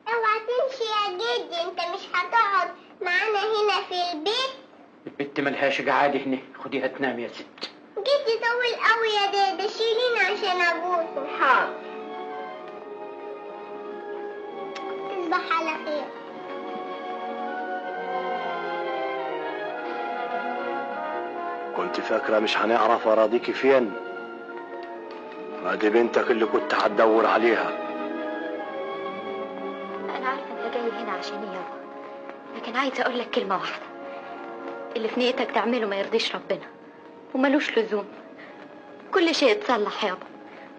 اوعى تمشي يا جدي، انت مش هتقعد معانا هنا في البيت؟ البت ملهاش قعادة هنا، خديها تنام يا ست. جدي طول قوي يا دادا، شيليني عشان ابوسه. حاضر. تصبح على خير. كنت فاكرة مش هنعرف اراضيكي فين؟ ادي بنتك اللي كنت هتدور عليها. انا عارفه انت جاي هنا عشان ايه يابا، لكن عايزه اقول لك كلمه واحده. اللي في نيتك تعمله ما يرضيش ربنا وملوش لزوم. كل شيء اتصلح يابا،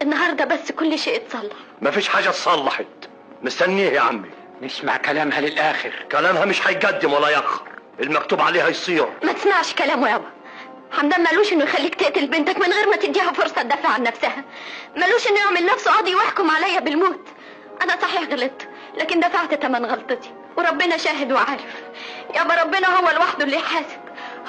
النهارده بس كل شيء اتصلح. مفيش حاجة اتصلحت، مستنيه يا عمي. نسمع كلامها للآخر. كلامها مش هيقدم ولا يأخر، المكتوب عليها يصير. ما تسمعش كلامه يابا. حمدان مالوش انه يخليك تقتل بنتك من غير ما تديها فرصه تدافع عن نفسها. مالوش انه يعمل نفسه قاضي ويحكم عليا بالموت. انا صحيح غلطت، لكن دفعت ثمن غلطتي وربنا شاهد وعارف. يابا ربنا هو لوحده اللي يحاسب،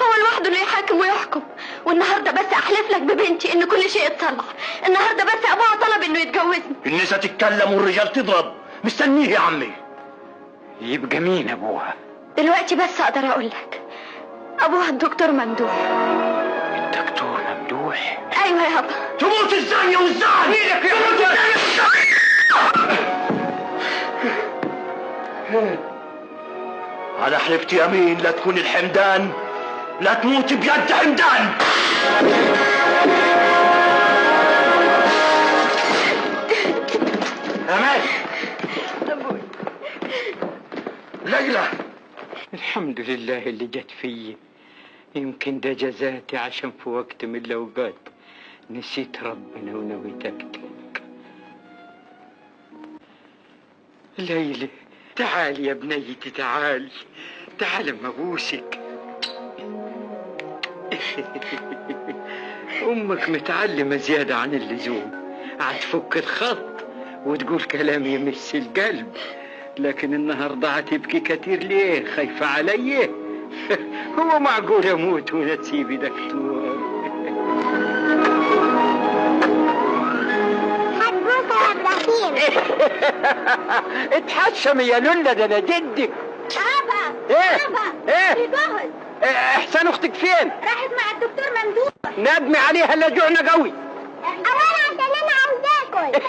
هو لوحده اللي يحاكم ويحكم. والنهارده بس احلف لك ببنتي ان كل شيء اتصلح. النهارده بس ابوها طلب انه يتجوزني. النساء تتكلم والرجال تضرب، مستنيه يا عمي. يبقى مين ابوها؟ دلوقتي بس اقدر اقول لك ابوها الدكتور ممدوح. الدكتور ممدوح؟ ايوه يابا. تموت الزانية والزعل. ايدك يا انا حلفت يمين لا تكون الحمدان، لا تموت بيد حمدان. امال ابوي. ليلى. الحمد لله اللي جت فيي، يمكن ده جزاتي عشان في وقت من الاوقات نسيت ربنا ونويت اقتلك. ليلى تعالي يا بنيتي، تعالي تعالي اما ابوسك. امك متعلمه زياده عن اللزوم، هتفك الخط وتقول كلام يمس القلب، لكن النهارده هتبكي كتير ليه؟ خايفه علي؟ هو معقول اموت ونسيبي دكتور؟ هتبوسه يا ابراهيم. اتحشم يا لولا، ده انا جدك. بابا. ايه؟ بابا. ايه؟ بيجهز. احسان اختك فين؟ راحت مع الدكتور ممدوح. ندمي عليها اللي جوعنا قوي. اولا عشان انا عاوز اكل.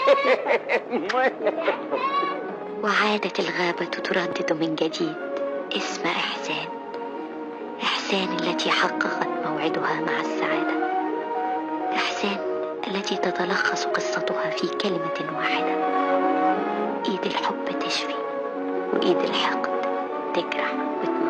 وعادت الغابة تردد من جديد اسم إحسان. إحسان التي حققت موعدها مع السعادة. إحسان التي تتلخص قصتها في كلمة واحدة: إيد الحب تشفي وإيد الحقد تجرح وتموت.